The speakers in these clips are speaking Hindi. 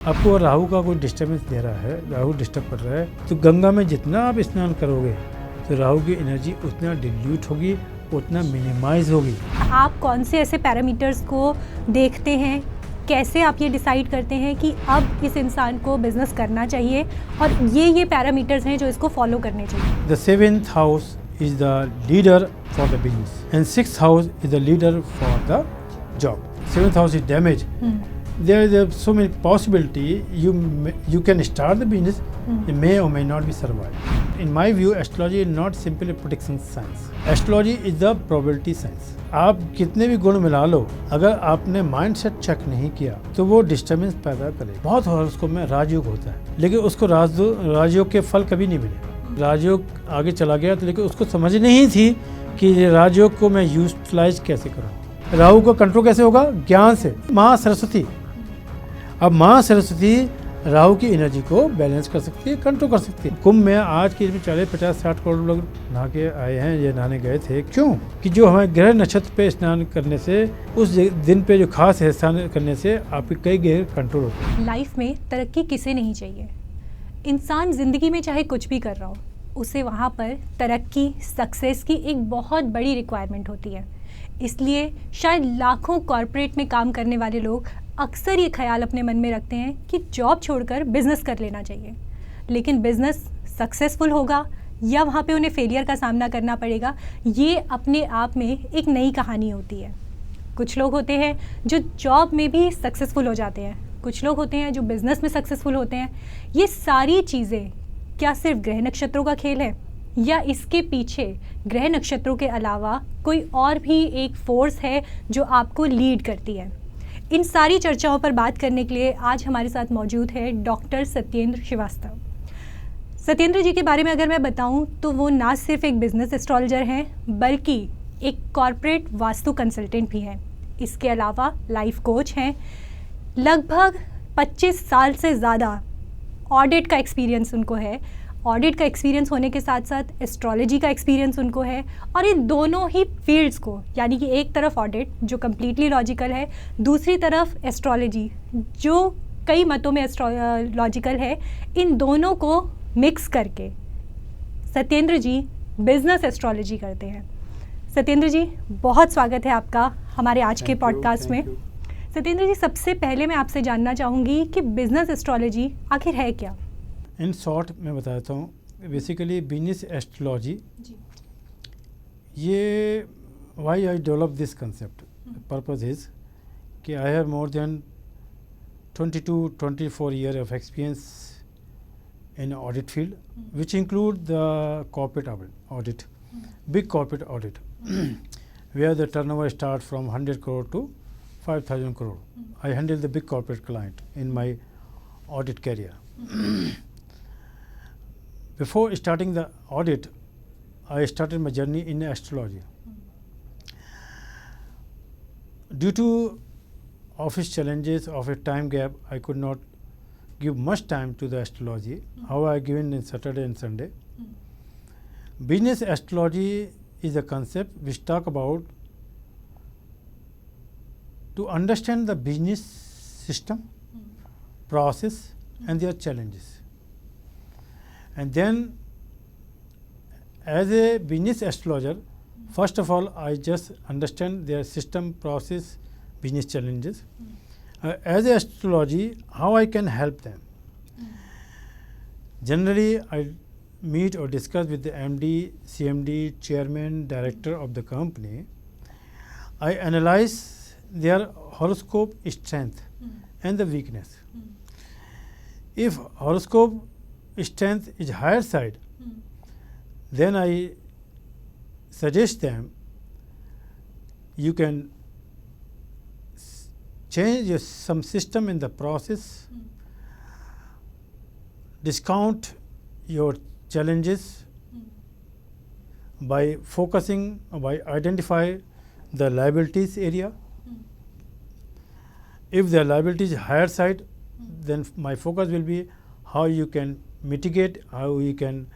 आपको राहु का कोई डिस्टर्बेंस दे रहा है, राहु डिस्टर्ब कर रहा है, तो गंगा में जितना आप स्नान करोगे तो राहु की एनर्जी उतना डिल्यूट होगी, उतना मिनिमाइज होगी। आप कौन से ऐसे पैरामीटर्स को देखते हैं, कैसे आप ये डिसाइड करते हैं कि अब इस इंसान को बिजनेस करना चाहिए और ये पैरामीटर्स हैं जो इसको फॉलो करने चाहिए? The 7th house is the leader for the business and 6th house is the leader for the job. 7th house is damage. There is so many possibility you can start the business, it may or may not be survived. In my view, astrology is not simply a prediction science. Astrology is the probability science. आप कितने भी गुण मिला लो, अगर आपने माइंडसेट चेक नहीं किया तो वो डिस्टर्बेंस पैदा करे। बहुत हॉरोस्कोप में राजयोग होता है, लेकिन उसको राजयोग के फल कभी नहीं मिले। राजयोग आगे चला गया तो, लेकिन उसको समझ नहीं थी कि राजयोग को मैं यूटिलाइज कैसे करूँ। राहु को कंट्रोल कैसे होगा? ज्ञान से। माँ सरस्वती, अब माँ सरस्वती राहु की एनर्जी को बैलेंस कर सकती है, कंट्रोल कर सकती है। कुंभ में आज की 40-50-60 करोड़ लोग नहा के आए हैं, ये नहाने गए थे। क्यों? कि जो हमारे ग्रह नक्षत्र पे स्नान करने से, उस दिन पे जो खास है स्नान करने से आपके कई ग्रह कंट्रोल होते हैं। लाइफ में तरक्की किसे नहीं चाहिए? इंसान ज़िंदगी में चाहे कुछ भी कर रहा हो, उसे वहाँ पर तरक्की, सक्सेस की एक बहुत बड़ी रिक्वायरमेंट होती है। इसलिए शायद लाखों कॉरपोरेट में काम करने वाले लोग अक्सर ये ख्याल अपने मन में रखते हैं कि जॉब छोड़कर बिजनेस कर लेना चाहिए, लेकिन बिजनेस सक्सेसफुल होगा या वहाँ पे उन्हें फेलियर का सामना करना पड़ेगा, ये अपने आप में एक नई कहानी होती है। कुछ लोग होते हैं जो जॉब में भी सक्सेसफुल हो जाते हैं, कुछ लोग होते हैं जो बिजनेस में सक्सेसफुल होते हैं। ये सारी चीज़ें क्या सिर्फ ग्रह नक्षत्रों का खेल है, या इसके पीछे ग्रह नक्षत्रों के अलावा कोई और भी एक फोर्स है जो आपको लीड करती है? इन सारी चर्चाओं पर बात करने के लिए आज हमारे साथ मौजूद है डॉक्टर सत्येंद्र श्रीवास्तव। सत्येंद्र जी के बारे में अगर मैं बताऊं तो वो ना सिर्फ एक बिजनेस एस्ट्रोलॉजर हैं, बल्कि एक कॉरपोरेट वास्तु कंसल्टेंट भी हैं। इसके अलावा लाइफ कोच हैं। लगभग 25 साल से ज़्यादा ऑडिट का एक्सपीरियंस उनको है। ऑडिट का एक्सपीरियंस होने के साथ साथ एस्ट्रोलॉजी का एक्सपीरियंस उनको है, और इन दोनों ही फील्ड्स को, यानी कि एक तरफ ऑडिट जो कम्प्लीटली लॉजिकल है, दूसरी तरफ एस्ट्रोलॉजी जो कई मतों में लॉजिकल है, इन दोनों को मिक्स करके सत्येंद्र जी बिजनेस एस्ट्रोलॉजी करते हैं। सत्येंद्र जी, बहुत स्वागत है आपका हमारे आज के पॉडकास्ट में। सत्येंद्र जी, सबसे पहले मैं आपसे जानना चाहूँगी कि बिजनेस एस्ट्रोलॉजी आखिर है क्या? इन शॉर्ट मैं बता देता हूँ, बेसिकली बिजनेस एस्ट्रोलॉजी, ये why I develop this concept, purpose is कि I have more than 22-24 year of experience in audit field, which include the corporate audit, big corporate audit, where the turnover starts from 100 crore to 5,000 crore. I handle the big corporate client in my audit career. Before starting the audit, I started my journey in astrology. Due to office challenges of a time gap, I could not give much time to the astrology. However, I given in Saturday and Sunday. Business astrology is a concept which talk about to understand the business system, process and their challenges. And then as a business astrologer, first of all I just understand their system, process, business challenges. As a astrology, how I can help them. Generally I meet or discuss with the MD, CMD, chairman, director of the company. I analyze their horoscope strength and the weakness. If horoscope strength is higher side, then I suggest them you can change some system in the process, discount your challenges by focusing, by identify the liabilities area. If the liability is higher side, then my focus will be how you can mitigate, how you can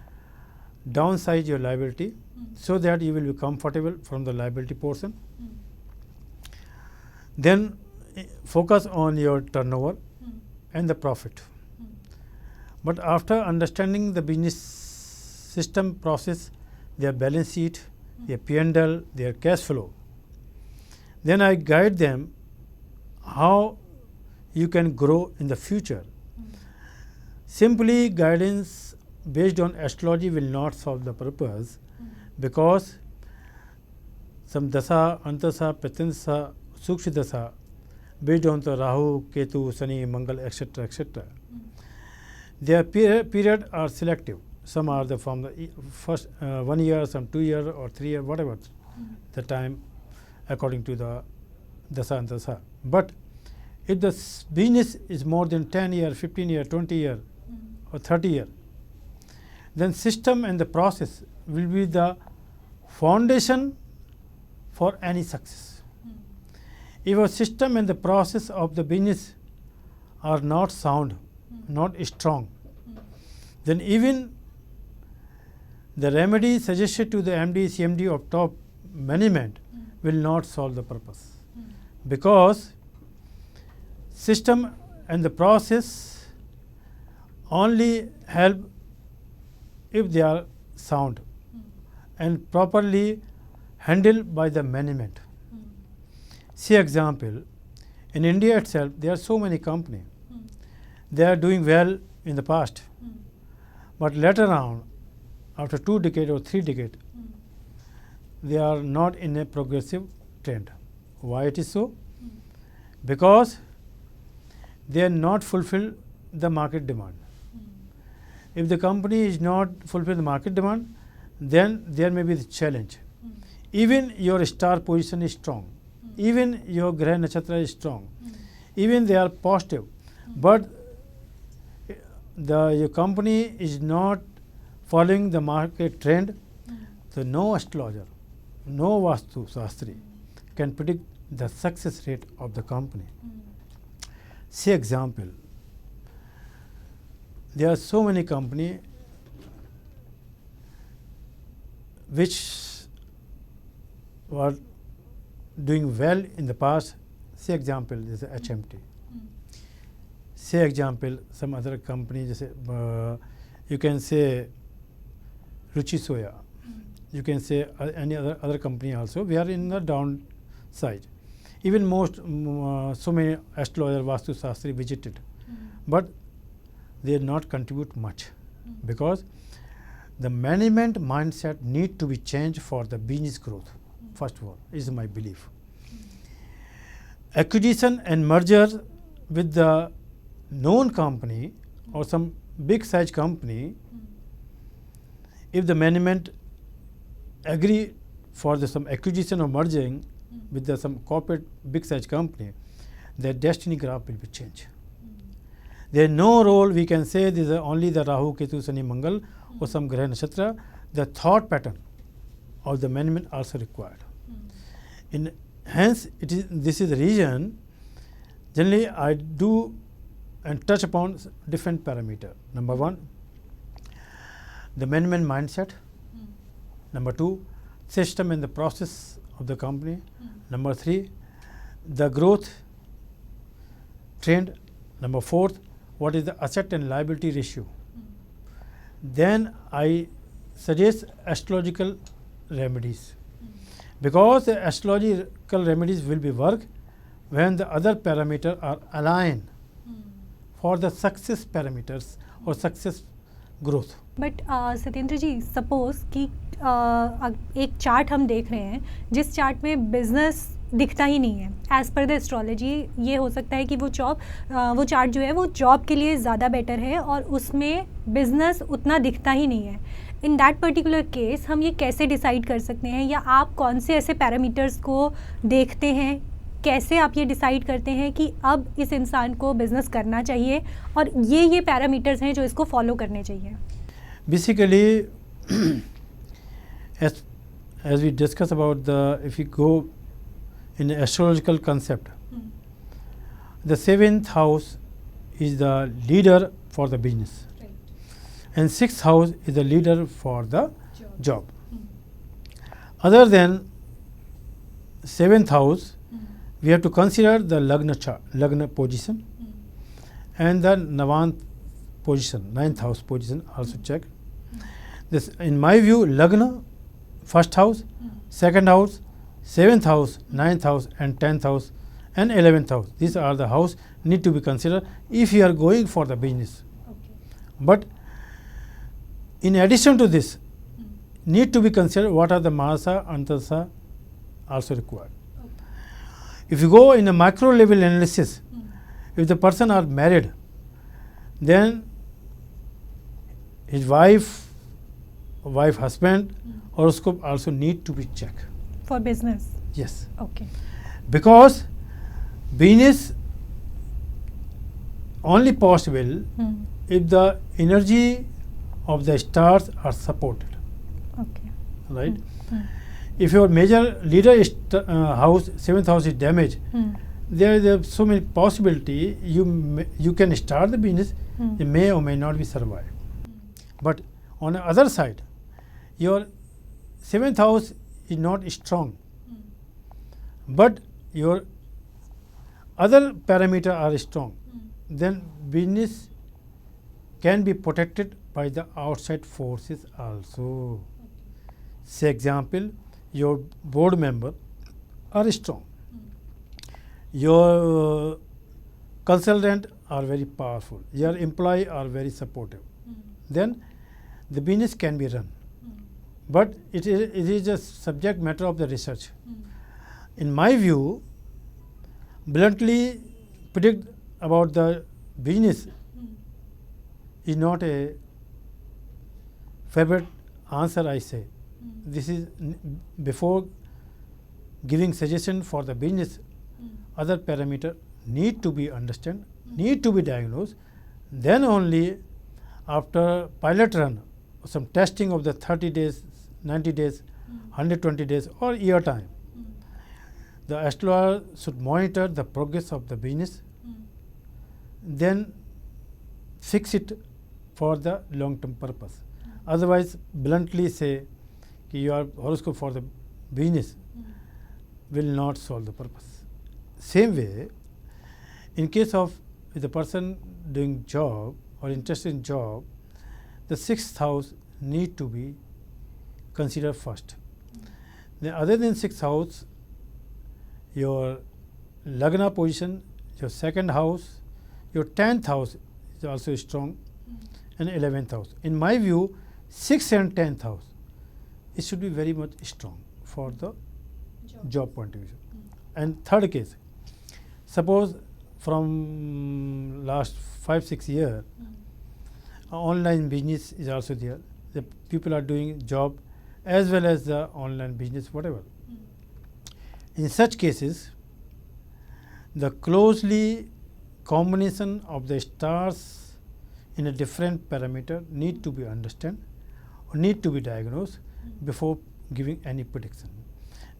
downsize your liability so that you will be comfortable from the liability portion. Then focus on your turnover and the profit. But after understanding the business system process, their balance sheet, their P&L, their cash flow, then I guide them how you can grow in the future. Simply guidance based on astrology will not solve the purpose, because some dasa, antasa, pratyantasa, sukshma dasa, based on the Rahu, Ketu, Shani, Mangal, etc., etc. Their period are selective. Some are from the first 1 year, some 2 year or 3 year, whatever the time according to the dasa and dasa. But if the business is more than 10 year, 15 year, 20 year or 30 year, then system and the process will be the foundation for any success. If a system and the process of the business are not sound, not strong, then even the remedy suggested to the MD, CMD of top management will not solve the purpose, because system and the process only help if they are sound and properly handled by the management. See example, in India itself there are so many companies. They are doing well in the past, but later on, after 2 decades or 3 decades, they are not in a progressive trend. Why it is so? Because they are not fulfill the market demand. If the company is not fulfill the market demand, then there may be the challenge. Even your star position is strong, even your Graha Nakshatra is strong, even they are positive, but your company is not following the market trend, so no astrologer, no Vastu Shastri can predict the success rate of the company. See example, there are so many companies which were doing well in the past. Say example, this is HMT. Say example, some other company, you can say Ruchi Soya. You can say any other company also. We are in the downside. Even most so many astrologer, Vastu Shastri visited, but they not contribute much, because the management mindset need to be changed for the business growth. First of all, is my belief. Acquisition and merger with the known company or some big size company, if the management agree for some acquisition or merging with some corporate big size company, their destiny graph will be changed. There is no role we can say this is only the Rahu, Ketu, Shani, Mangal or some Graha Nakshatra. The thought pattern of the management also required. Hence, this is the reason generally I do and touch upon different parameters. Number 1, the management mindset. Number 2, system and the process of the company. Number 3, the growth trend. Number 4, what is the asset and liability ratio. Then I suggest astrological remedies, because the astrological remedies will be work when the other parameters are aligned for the success parameters or success growth. But Satyendra ji, suppose कि एक चार्ट हम देख रहे हैं जिस चार्ट में बिजनेस दिखता ही नहीं है एज़ पर द एस्ट्रोलॉजी. ये हो सकता है कि वो चार्ट जो है वो जॉब के लिए ज़्यादा बेटर है और उसमें बिजनेस उतना दिखता ही नहीं है. इन दैट पर्टिकुलर केस हम ये कैसे डिसाइड कर सकते हैं, या आप कौन से ऐसे पैरामीटर्स को देखते हैं, कैसे आप ये डिसाइड करते हैं कि अब इस इंसान को बिजनेस करना चाहिए और ये पैरामीटर्स हैं जो इसको फॉलो करने चाहिए? Basically, as we discuss about if you go in the astrological concept, the 7th house is the leader for the business, and 6th house is the leader for the job. Other than 7th house, we have to consider the Lagna position, and the Navant position, 9th house position also check. This, in my view, Lagna, first house, second house, 7th house, 9th house, and 10th house, and 11th house. These are the house need to be considered if you are going for the business. But in addition to this, need to be considered what are the Mahasa, Antasa also required. If you go in a micro level analysis, if the person are married, then his wife, husband, horoscope also need to be checked. For business. Yes. Okay. Because business only possible if the energy of the stars are supported. Okay. Right? If your major leader is house, 7th house is damaged, there is so many possibility you can start the business, it may or may not be survive. But on the other side, your 7th house is not strong, but your other parameter are strong, then business can be protected by the outside forces also. Say example, your board member are strong, your consultant are very powerful, your employee are very supportive, then the business can be run. But it is a subject matter of the research. In my view, bluntly predict about the business is not a favorite answer, I say. This is before giving suggestion for the business, other parameter need to be understood, need to be diagnosed. Then only after pilot run, some testing of the 30 days, 90 days, 120 days or year time, the astrologer should monitor the progress of the business, then fix it for the long-term purpose. Otherwise, bluntly say your horoscope for the business will not solve the purpose. Same way, in case of the person doing job or interested in job, the 6th house need to be considered first. Then other than 6th house, your Lagna position, your 2nd house, your 10th house is also strong, and 11th house. In my view, 6th and 10th house, it should be very much strong for the job point of view. And third case, suppose from last 5-6 years, online business is also there. The people are doing job as well as the online business, whatever. In such cases, the closely combination of the stars in a different parameter need to be understood or need to be diagnosed before giving any prediction.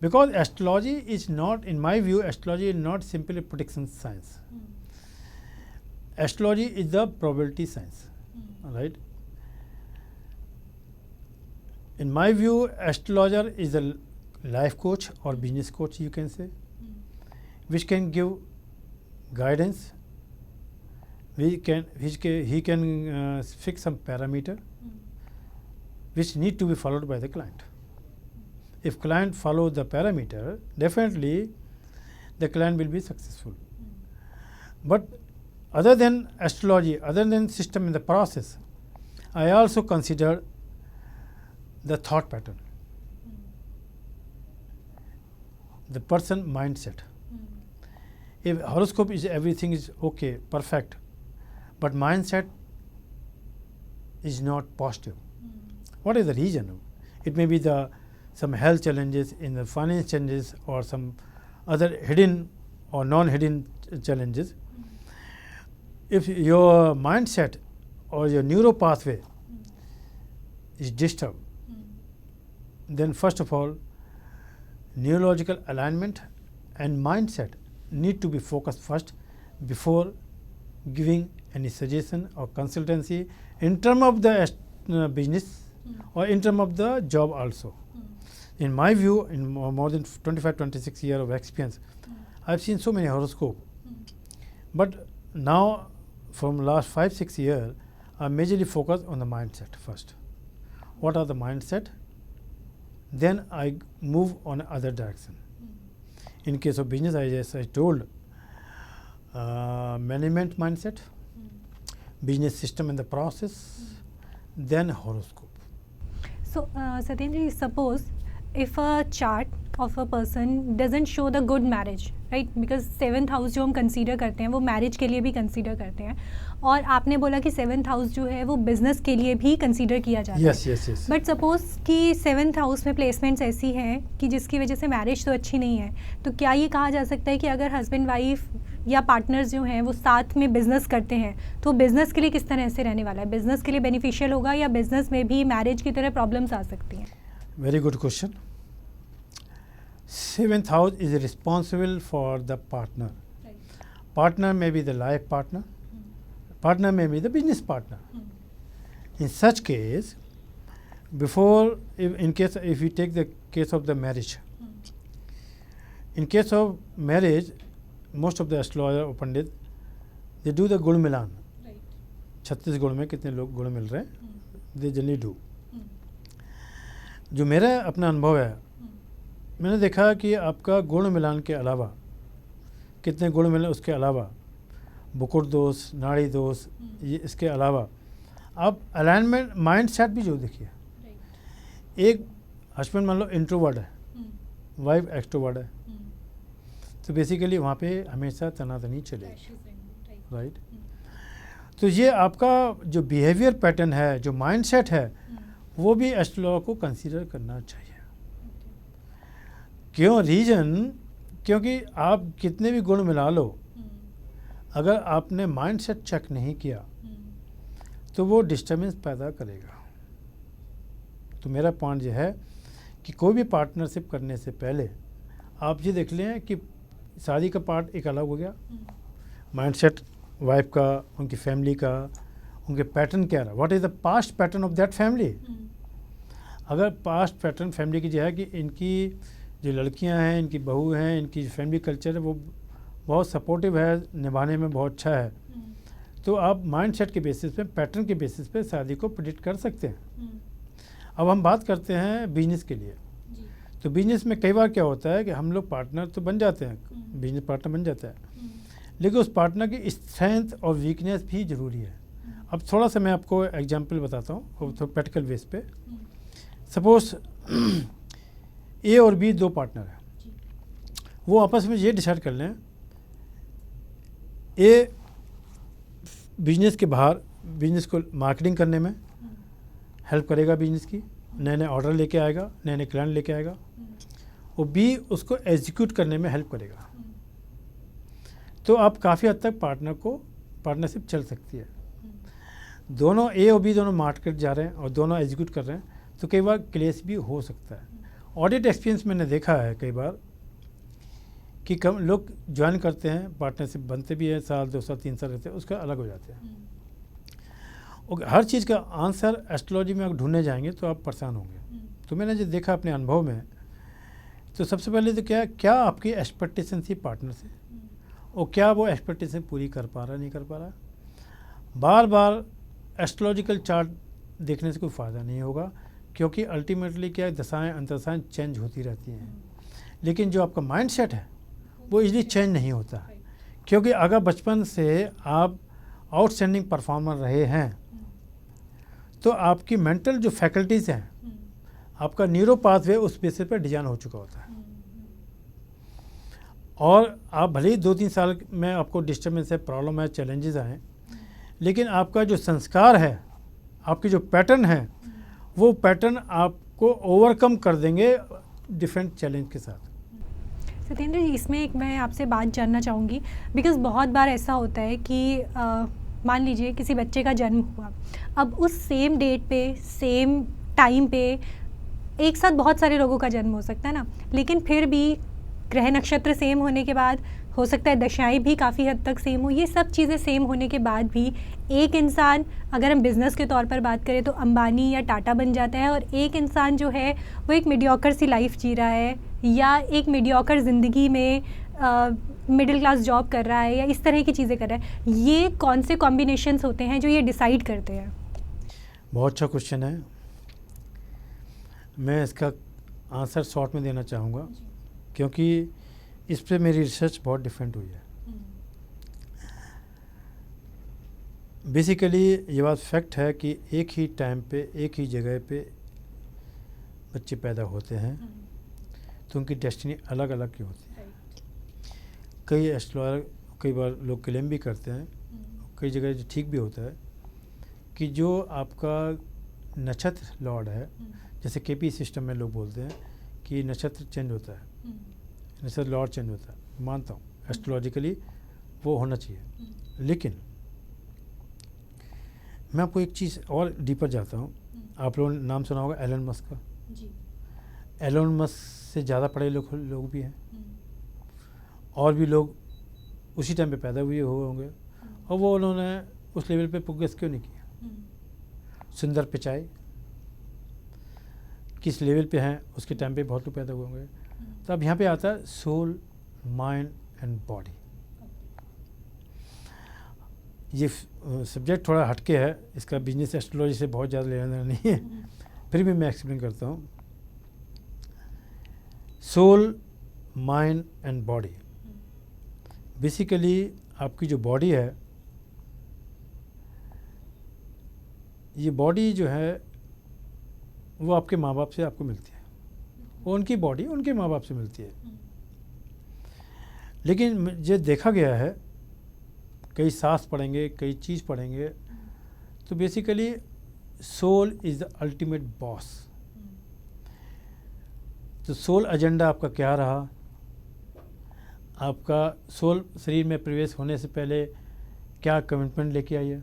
Because astrology is not, in my view, astrology is not simply prediction science. Astrology is the probability science, right? In my view, astrologer is a life coach or business coach, you can say, which can give guidance. He can fix some parameter which need to be followed by the client. If client follows the parameter, definitely the client will be successful. But other than astrology, other than system in the process, I also consider the thought pattern, the person mindset. If horoscope is everything is okay, perfect, but mindset is not positive. What is the reason? It may be some health challenges, in the finance challenges, or some other hidden or non-hidden challenges. If your mindset or your neuro pathway is disturbed, then first of all, neurological alignment and mindset need to be focused first before giving any suggestion or consultancy in terms of the business or in terms of the job also. In my view, in more than 25-26 years of experience, I've seen so many horoscopes. But now from last 5-6 years, I majorly focus on the mindset first. What are the mindset? Then I move on other direction. In case of business, as I told, management mindset, business system and the process, then horoscope. So, Satyendra, suppose if a chart of a person doesn't show the good marriage, right? Because 7th house जो हम कंसीडर करते हैं वो मैरिज के लिए भी कंसीडर करते हैं, और आपने बोला कि 7th हाउस जो है वो बिजनेस के लिए भी कंसीडर किया जाता है. Yes. बट सपोज कि 7th हाउस में प्लेसमेंट्स ऐसी हैं कि जिसकी वजह से मैरिज तो अच्छी नहीं है, तो क्या ये कहा जा सकता है कि अगर हस्बैंड वाइफ या पार्टनर्स जो हैं वो साथ में बिजनेस करते हैं तो बिजनेस के लिए किस तरह से रहने वाला है? बिजनेस के लिए बेनिफिशियल होगा या बिजनेस में भी मैरिज की तरह प्रॉब्लम्स आ सकती हैं? Very good question. 7th house is responsible for the partner. Partner may be the life partner. Partner may be the business partner. In such case, before, if you take the case of the marriage, in case of marriage, most of the astrologer or pandit, they do the gul milan. 36 गुण में कितने लोग गुण मिल रहे हैं, they generally do. जो मेरा अपना अनुभव है, मैंने देखा कि आपका गुण मिलान के अलावा, कितने गुण मिले उसके अलावा, बुकुट दोष, नाड़ी दोष, ये इसके अलावा आप अलाइनमेंट माइंड सेट भी जो देखिए, एक हस्बैंड मान लो इंट्रोवर्ट है, वाइफ एक्सट्रोवर्ट है, तो बेसिकली वहाँ पे हमेशा तनातनी चलेगी, राइट? तो ये आपका जो बिहेवियर पैटर्न है, जो माइंड सेट है, वो भी एस्ट्रोलॉगर को कंसीडर करना चाहिए. क्यों? रीज़न, क्योंकि आप कितने भी गुण मिला लो, अगर आपने माइंड सेट चेक नहीं किया तो वो डिस्टर्बेंस पैदा करेगा. तो मेरा पॉइंट ये है कि कोई भी पार्टनरशिप करने से पहले आप ये देख लें कि शादी का पार्ट एक अलग हो गया, माइंड सेट वाइफ का, उनकी फैमिली का, उनके पैटर्न क्या रहा, what is the past pattern of that family. अगर पास्ट पैटर्न फैमिली की जो है कि इनकी जो लड़कियां हैं, इनकी बहू हैं, इनकी फैमिली कल्चर है वो बहुत सपोर्टिव है, निभाने में बहुत अच्छा है, तो आप माइंड सेट के बेसिस पे, पैटर्न के बेसिस पे शादी को प्रेडिक्ट कर सकते हैं. अब हम बात करते हैं बिजनेस के लिए. तो बिजनेस में कई बार क्या होता है कि हम लोग पार्टनर तो बन जाते हैं, बिजनेस पार्टनर बन जाता है, लेकिन उस पार्टनर की स्ट्रेंथ और वीकनेस भी ज़रूरी है. अब थोड़ा सा मैं आपको एग्जांपल बताता हूँ और तो प्रैक्टिकल बेस पे. सपोज ए और बी दो पार्टनर हैं, वो आपस में ये डिसाइड कर लें, ए बिजनेस के बाहर बिजनेस को मार्केटिंग करने में हेल्प करेगा, बिजनेस की नए नए ऑर्डर लेके आएगा, नए नए क्लाइंट लेके आएगा, और बी उसको एग्जीक्यूट करने में हेल्प करेगा. तो आप काफ़ी हद तक पार्टनरशिप चल सकती है. दोनों ए और बी दोनों मार्केट जा रहे हैं और दोनों एग्जीक्यूट कर रहे हैं, तो कई बार क्लेश भी हो सकता है. ऑडिट एक्सपीरियंस मैंने देखा है कई बार कि कम लोग ज्वाइन करते हैं, पार्टनरशिप बनते भी हैं, साल 2 साल 3 साल रहते हैं, उसका अलग हो जाते हैं. और हर चीज़ का आंसर एस्ट्रोलॉजी में अगर ढूंढने जाएंगे तो आप परेशान होंगे. तो मैंने जो देखा अपने अनुभव में, तो सबसे पहले तो क्या आपकी एक्सपेक्टेशन थी पार्टनर से, और क्या वो एक्सपेक्टेशन पूरी कर पा रहा नहीं कर पा रहा. बार बार एस्ट्रोलॉजिकल चार्ट देखने से कोई फ़ायदा नहीं होगा, क्योंकि अल्टीमेटली क्या दशाएं अंतरदशाएं चेंज होती रहती हैं. लेकिन जो आपका माइंड सेट है वो इजीली चेंज नहीं होता, क्योंकि अगर बचपन से आप आउटस्टैंडिंग परफॉर्मर रहे हैं तो आपकी मेंटल जो फैकल्टीज़ हैं, आपका न्यूरो पाथवे उस बेसिस पर डिजाइन हो चुका होता है. और आप भले ही 2-3 साल में आपको डिस्टर्बेंस है, प्रॉब्लम है, चैलेंजेस आए, लेकिन आपका जो संस्कार है, आपकी जो पैटर्न है, वो पैटर्न आपको ओवरकम कर देंगे डिफरेंट चैलेंज के साथ. सत्येंद्र जी, इसमें एक मैं आपसे बात जानना चाहूँगी, बिकॉज़ बहुत बार ऐसा होता है कि मान लीजिए किसी बच्चे का जन्म हुआ, अब उस सेम डेट पे, सेम टाइम पे एक साथ बहुत सारे लोगों का जन्म हो सकता है ना, लेकिन फिर भी ग्रह नक्षत्र सेम होने के बाद हो सकता है दशाएं भी काफ़ी हद तक सेम हो. ये सब चीज़ें सेम होने के बाद भी एक इंसान, अगर हम बिज़नेस के तौर पर बात करें तो अंबानी या टाटा बन जाता है, और एक इंसान जो है वो एक मीडियोकर सी लाइफ जी रहा है, या एक मीडियोकर ज़िंदगी में मिडिल क्लास जॉब कर रहा है या इस तरह की चीज़ें कर रहा है, ये कौन से कॉम्बिनेशंस होते हैं जो ये डिसाइड करते हैं? बहुत अच्छा क्वेश्चन है। मैं इसका आंसर शॉर्ट में देना चाहूँगा क्योंकि इस पे मेरी रिसर्च बहुत डिफरेंट हुई है। बेसिकली ये बात फैक्ट है कि एक ही टाइम पे एक ही जगह पे बच्चे पैदा होते हैं तो उनकी डेस्टिनी अलग अलग की होती है। कई एस्ट्रोलॉजर कई बार लोग क्लेम भी करते हैं, कई जगह ठीक भी होता है कि जो आपका नक्षत्र लॉर्ड है, जैसे केपी सिस्टम में लोग बोलते हैं कि नक्षत्र चेंज होता है, नक्षत्र लॉर्ड चेंज होता है, मानता हूँ एस्ट्रोलॉजिकली वो होना चाहिए। लेकिन मैं आपको एक चीज़ और डीपर जाता हूँ। आप लोगों ने नाम सुना होगा एलन मस्क का। एलन मस्क से ज़्यादा पढ़े लोग भी हैं और भी लोग उसी टाइम पे पैदा हुए होंगे और वो उन्होंने उस लेवल पे प्रोग्रेस क्यों नहीं किया। सुंदर पिचाई किस लेवल पे हैं उसके टाइम पे बहुत लोग पैदा हुए होंगे। तो अब यहाँ पे आता है सोल, माइंड एंड बॉडी। ये सब्जेक्ट थोड़ा हटके है, इसका बिजनेस एस्ट्रोलॉजी से बहुत ज़्यादा लेना देना नहीं है, फिर भी मैं एक्सप्लेन करता हूँ। Soul, mind and body, basically आपकी जो बॉडी है, ये बॉडी जो है वो आपके माँ बाप से आपको मिलती है, वो उनकी बॉडी उनके माँ बाप से मिलती है। लेकिन जो देखा गया है, कई शास्त्र पढ़ेंगे, कई चीज़ पढ़ेंगे, तो basically soul is the ultimate boss. तो सोल एजेंडा आपका क्या रहा, आपका सोल शरीर में प्रवेश होने से पहले क्या कमिटमेंट लेके आई है,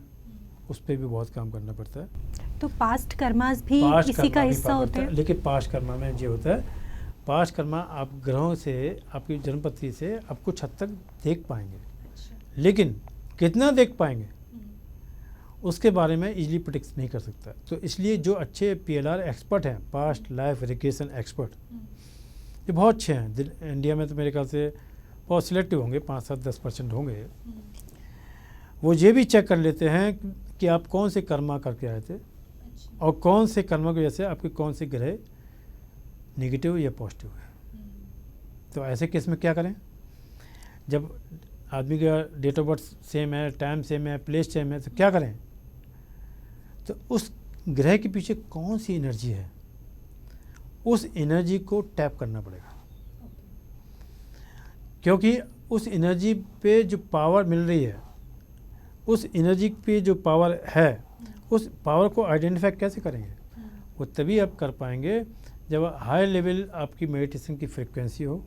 उस पर भी बहुत काम करना पड़ता है। तो पास्ट कर्मास भी इसी का हिस्सा होते हैं। लेकिन पास्ट कर्मा में ये होता है, पास्ट कर्मा आप ग्रहों से, आपकी जन्मपत्री से आप कुछ हद तक देख पाएंगे, लेकिन कितना देख पाएंगे उसके बारे में इजीली प्रेडिक्ट नहीं कर सकता। तो इसलिए जो अच्छे PLR एक्सपर्ट हैं, पास्ट लाइफ रिग्रेशन एक्सपर्ट, ये बहुत अच्छे हैं। इंडिया में तो मेरे ख्याल से बहुत सिलेक्टिव होंगे, 5-7-10% होंगे। वो ये भी चेक कर लेते हैं कि आप कौन से कर्मा करके आए थे और कौन से कर्मा की वजह से आपके कौन से ग्रह नेगेटिव या पॉजिटिव है। तो ऐसे केस में क्या करें, जब आदमी का डेट ऑफ बर्थ सेम है, टाइम सेम है, प्लेस सेम है, तो क्या करें। तो उस ग्रह के पीछे कौन सी एनर्जी है, उस एनर्जी को टैप करना पड़ेगा, क्योंकि उस एनर्जी पे जो पावर मिल रही है, उस एनर्जी पे जो पावर है, उस पावर को आइडेंटिफाई कैसे करेंगे, वो तभी आप कर पाएंगे जब हाई लेवल आपकी मेडिटेशन की फ्रिक्वेंसी हो,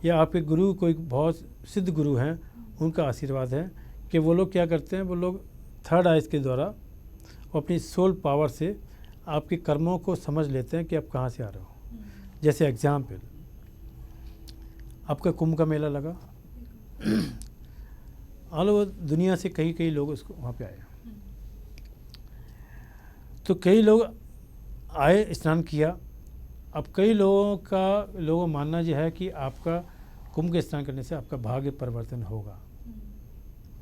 या आपके गुरु कोई बहुत सिद्ध गुरु हैं, उनका आशीर्वाद है कि वो लोग क्या करते हैं, वो लोग थर्ड आइज के द्वारा अपनी सोल पावर से आपके कर्मों को समझ लेते हैं कि आप कहाँ से आ रहे हो। जैसे एग्जाम्पल, आपका कुंभ का मेला लगा, ऑल ओवर दुनिया से कई लोग उसको वहाँ पे आए, तो कई लोग आए, स्नान किया। अब कई लोगों का मानना यह है कि आपका कुंभ के स्नान करने से आपका भाग्य परिवर्तन होगा।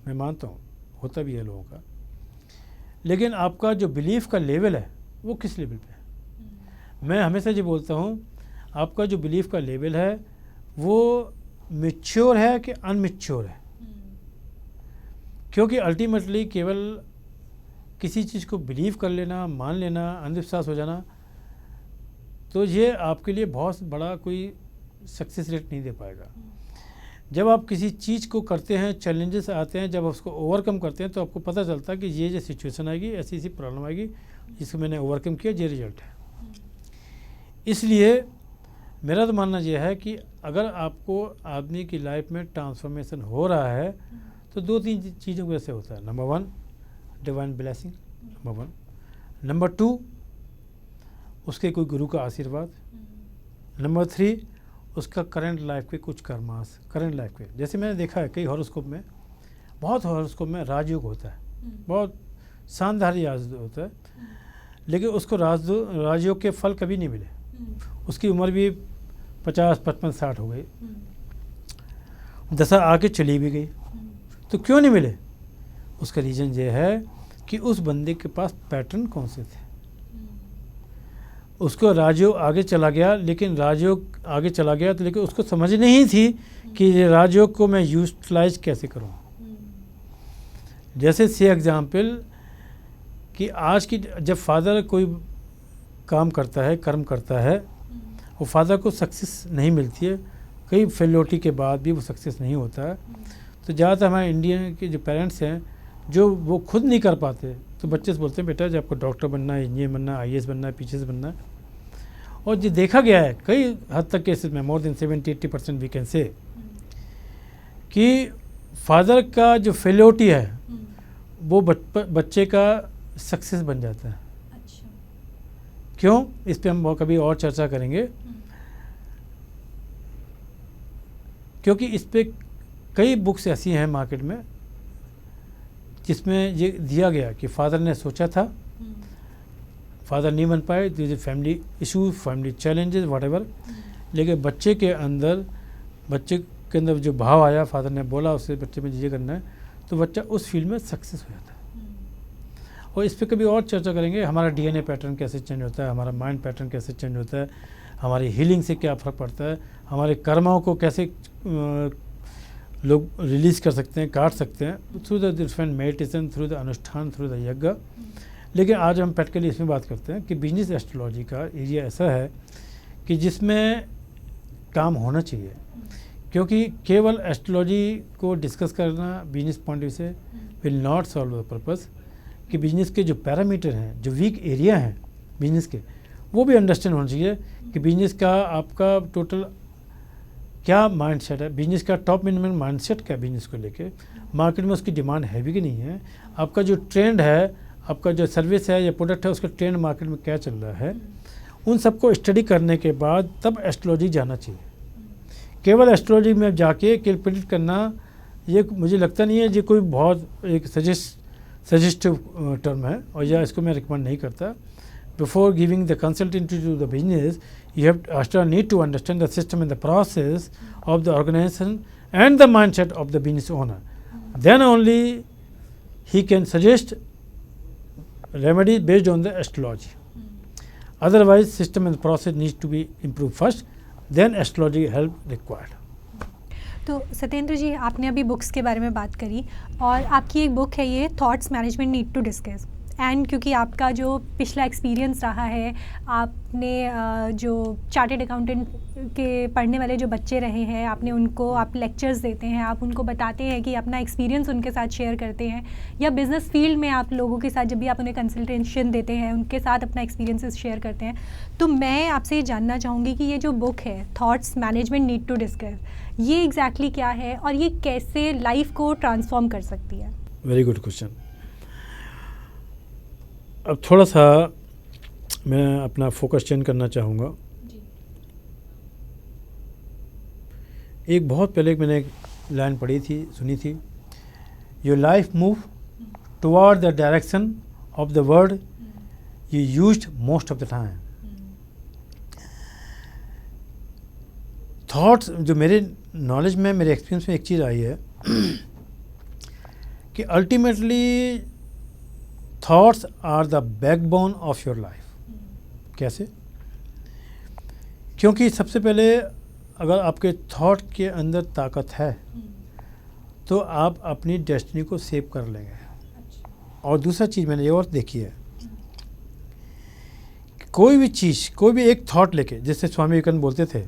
मैं मानता हूँ होता भी है लोगों का, लेकिन आपका जो बिलीफ का लेवल है वो किस लेवल पे है। मैं हमेशा ये बोलता हूँ, आपका जो बिलीफ का लेवल है वो मैच्योर है कि अनमैच्योर है, क्योंकि अल्टीमेटली केवल किसी चीज़ को बिलीव कर लेना, मान लेना, अंधविश्वास हो जाना, तो ये आपके लिए बहुत बड़ा कोई सक्सेस रेट नहीं दे पाएगा। जब आप किसी चीज़ को करते हैं, चैलेंजेस आते हैं, जब उसको ओवरकम करते हैं, तो आपको पता चलता है कि ये सिचुएशन आएगी, ऐसी प्रॉब्लम आएगी, जिसको मैंने ओवरकम किया, ये रिजल्ट है। इसलिए मेरा तो मानना यह है कि अगर आपको आदमी की लाइफ में ट्रांसफॉर्मेशन हो रहा है तो 2-3 चीज़ों की वजह से होता है। Number 1, divine blessing, number 1। Number 2, उसके कोई गुरु का आशीर्वाद। नंबर 3, उसका करंट लाइफ के कुछ कर्मास, करंट लाइफ के। जैसे मैंने देखा है कई हॉरोस्कोप में, बहुत हॉरोस्कोप में राजयोग होता है, बहुत शानदार राजयोग होता है, लेकिन उसको राजयोग के फल कभी नहीं मिले। उसकी उम्र भी 50, 55, 60 हो गई। दशा आके चली भी गई, तो क्यों नहीं मिले? उसका रीज़न ये है कि उस बंदे के पास पैटर्न कौन से थे। उसको राजयोग आगे चला गया, लेकिन राजयोग आगे चला गया तो लेकिन उसको समझ नहीं थी कि ये राजयोग को मैं यूटिलाइज कैसे करूं। जैसे से एग्जाम्पल कि आज की जब फादर कोई काम करता है, कर्म करता है, वो फादर को सक्सेस नहीं मिलती है, कई फेलोटी के बाद भी वो सक्सेस नहीं होता है। तो ज़्यादातर हमारे इंडियन के जो पेरेंट्स हैं जो वो खुद नहीं कर पाते, तो बच्चे से बोलते हैं बेटा जब आपको डॉक्टर बनना है, इंजीनियर बनना है, IAS बनना है, पीछे से बनना है। और ये देखा गया है कई हद तक केसेस में, more than 70-80% we can say, कि फादर का जो फेलोटी है वो बच्चे का सक्सेस बन जाता है। अच्छा। क्यों? इस पे हम कभी और चर्चा करेंगे, क्योंकि इस पे कई बुक्स ऐसी हैं मार्केट में जिसमें ये दिया गया कि फादर ने सोचा था, फादर नहीं बन पाए, तो family issue, family challenges, whatever, लेकिन बच्चे के अंदर जो भाव आया, फादर ने बोला उससे बच्चे में ये करना है, तो बच्चा उस फील्ड में सक्सेस हो जाता है। और इस पर कभी और चर्चा करेंगे, हमारा DNA पैटर्न कैसे चेंज होता है, हमारा माइंड पैटर्न कैसे चेंज होता है, हमारी हीलिंग से क्या फ़र्क पड़ता है, हमारे कर्मों को कैसे लोग रिलीज़ कर सकते हैं, काट सकते हैं through the different meditation, through the अनुष्ठान, थ्रू द यज्ञ। लेकिन आज हम प्रैक्टिकली इसमें बात करते हैं कि बिजनेस एस्ट्रोलॉजी का एरिया ऐसा है कि जिसमें काम होना चाहिए, क्योंकि केवल एस्ट्रोलॉजी को डिस्कस करना बिजनेस पॉइंट ऑफ व्यू से will not solve the purpose, कि बिजनेस के जो पैरामीटर हैं, जो वीक एरिया हैं बिजनेस के, वो भी अंडरस्टैंड होना चाहिए कि बिजनेस का आपका टोटल क्या माइंडसेट है, बिजनेस का टॉप मैनेजमेंट माइंडसेट क्या है बिजनेस को लेके, मार्केट में उसकी डिमांड है भी कि नहीं है, आपका जो ट्रेंड है, आपका जो सर्विस है या प्रोडक्ट है, उसका ट्रेंड मार्केट में क्या चल रहा है, उन सबको स्टडी करने के बाद तब एस्ट्रोलॉजी जाना चाहिए। केवल एस्ट्रोलॉजी में जाके कैलकुलेट करना, ये मुझे लगता नहीं है ये कोई बहुत एक सजेस्टिव टर्म है, और या इसको मैं रिकमेंड नहीं करता। Before giving the consultancy to the business, you need to understand the system and the process of the organization and the mindset of the business owner. Then only he can suggest remedies based on the astrology. Otherwise, system and process needs to be improved first, then astrology help required. तो सत्येंद्र जी, आपने अभी बुक्स के बारे में बात करी, और आपकी एक बुक है ये thoughts management need to discuss. And क्योंकि आपका जो पिछला एक्सपीरियंस रहा है, आपने जो चार्टेड अकाउंटेंट के पढ़ने वाले जो बच्चे रहे हैं, आपने उनको, आप लेक्चर्स देते हैं, आप उनको बताते हैं कि अपना एक्सपीरियंस उनके साथ शेयर करते हैं, या बिज़नेस फील्ड में आप लोगों के साथ जब भी आप उन्हें कंसल्टेशन देते हैं, उनके साथ अपना एक्सपीरियंसेस शेयर करते हैं। तो मैं आपसे ये जानना चाहूँगी कि ये जो बुक है thoughts management need to discuss, ये एग्जैक्टली क्या है और ये कैसे लाइफ को ट्रांसफॉर्म कर सकती है? Very good question. अब थोड़ा सा मैं अपना फोकस चेंज करना चाहूँगा। एक बहुत पहले मैंने एक लाइन पढ़ी थी, सुनी थी, your life move toward the direction of the word you used most of the time. Thoughts, जो मेरे नॉलेज में, मेरे एक्सपीरियंस में एक चीज़ आई है कि ultimately thoughts are the backbone of your life. कैसे? क्योंकि सबसे पहले अगर आपके थॉट के अंदर ताकत है तो आप अपनी डेस्टिनी को सेव कर लेंगे। और दूसरा चीज़ मैंने ये और देखी है, कोई भी चीज़, कोई भी एक थॉट लेके, जैसे स्वामी विवेकानंद बोलते थे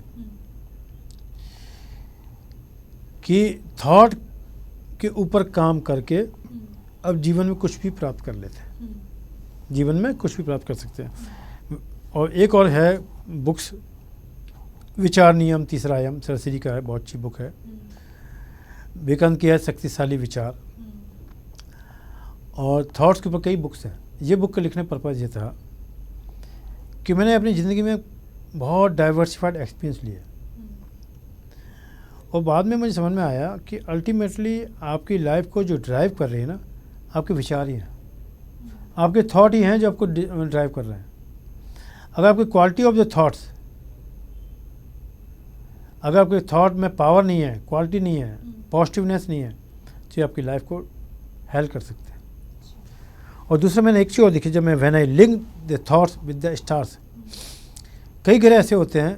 कि थॉट के ऊपर काम करके अब जीवन में कुछ भी प्राप्त कर लेते हैं, जीवन में कुछ भी प्राप्त कर सकते हैं। और एक और है बुक्स, विचार नियम तीसरा आयाम, सरस्वती का है, बहुत अच्छी बुक है। विवेकानंद की है शक्तिशाली विचार, और थॉट्स के ऊपर कई बुक्स हैं। ये बुक का लिखने का पर्पज़ ये था कि मैंने अपनी ज़िंदगी में बहुत डाइवर्सिफाइड एक्सपीरियंस लिए, और बाद में मुझे समझ में आया कि अल्टीमेटली आपकी लाइफ को जो ड्राइव कर रही है ना, आपके विचार ही हैं, आपके थॉट ही हैं जो आपको ड्राइव कर रहे हैं। अगर आपकी क्वालिटी ऑफ द थॉट्स अगर आपके थॉट में पावर नहीं है, क्वालिटी नहीं है, पॉजिटिवनेस नहीं है, तो ये आपकी लाइफ को हेल्प कर सकते हैं। और दूसरा मैंने एक चीज़ और देखी, जब मैं when I link the thoughts with the stars, कई ग्रह ऐसे होते हैं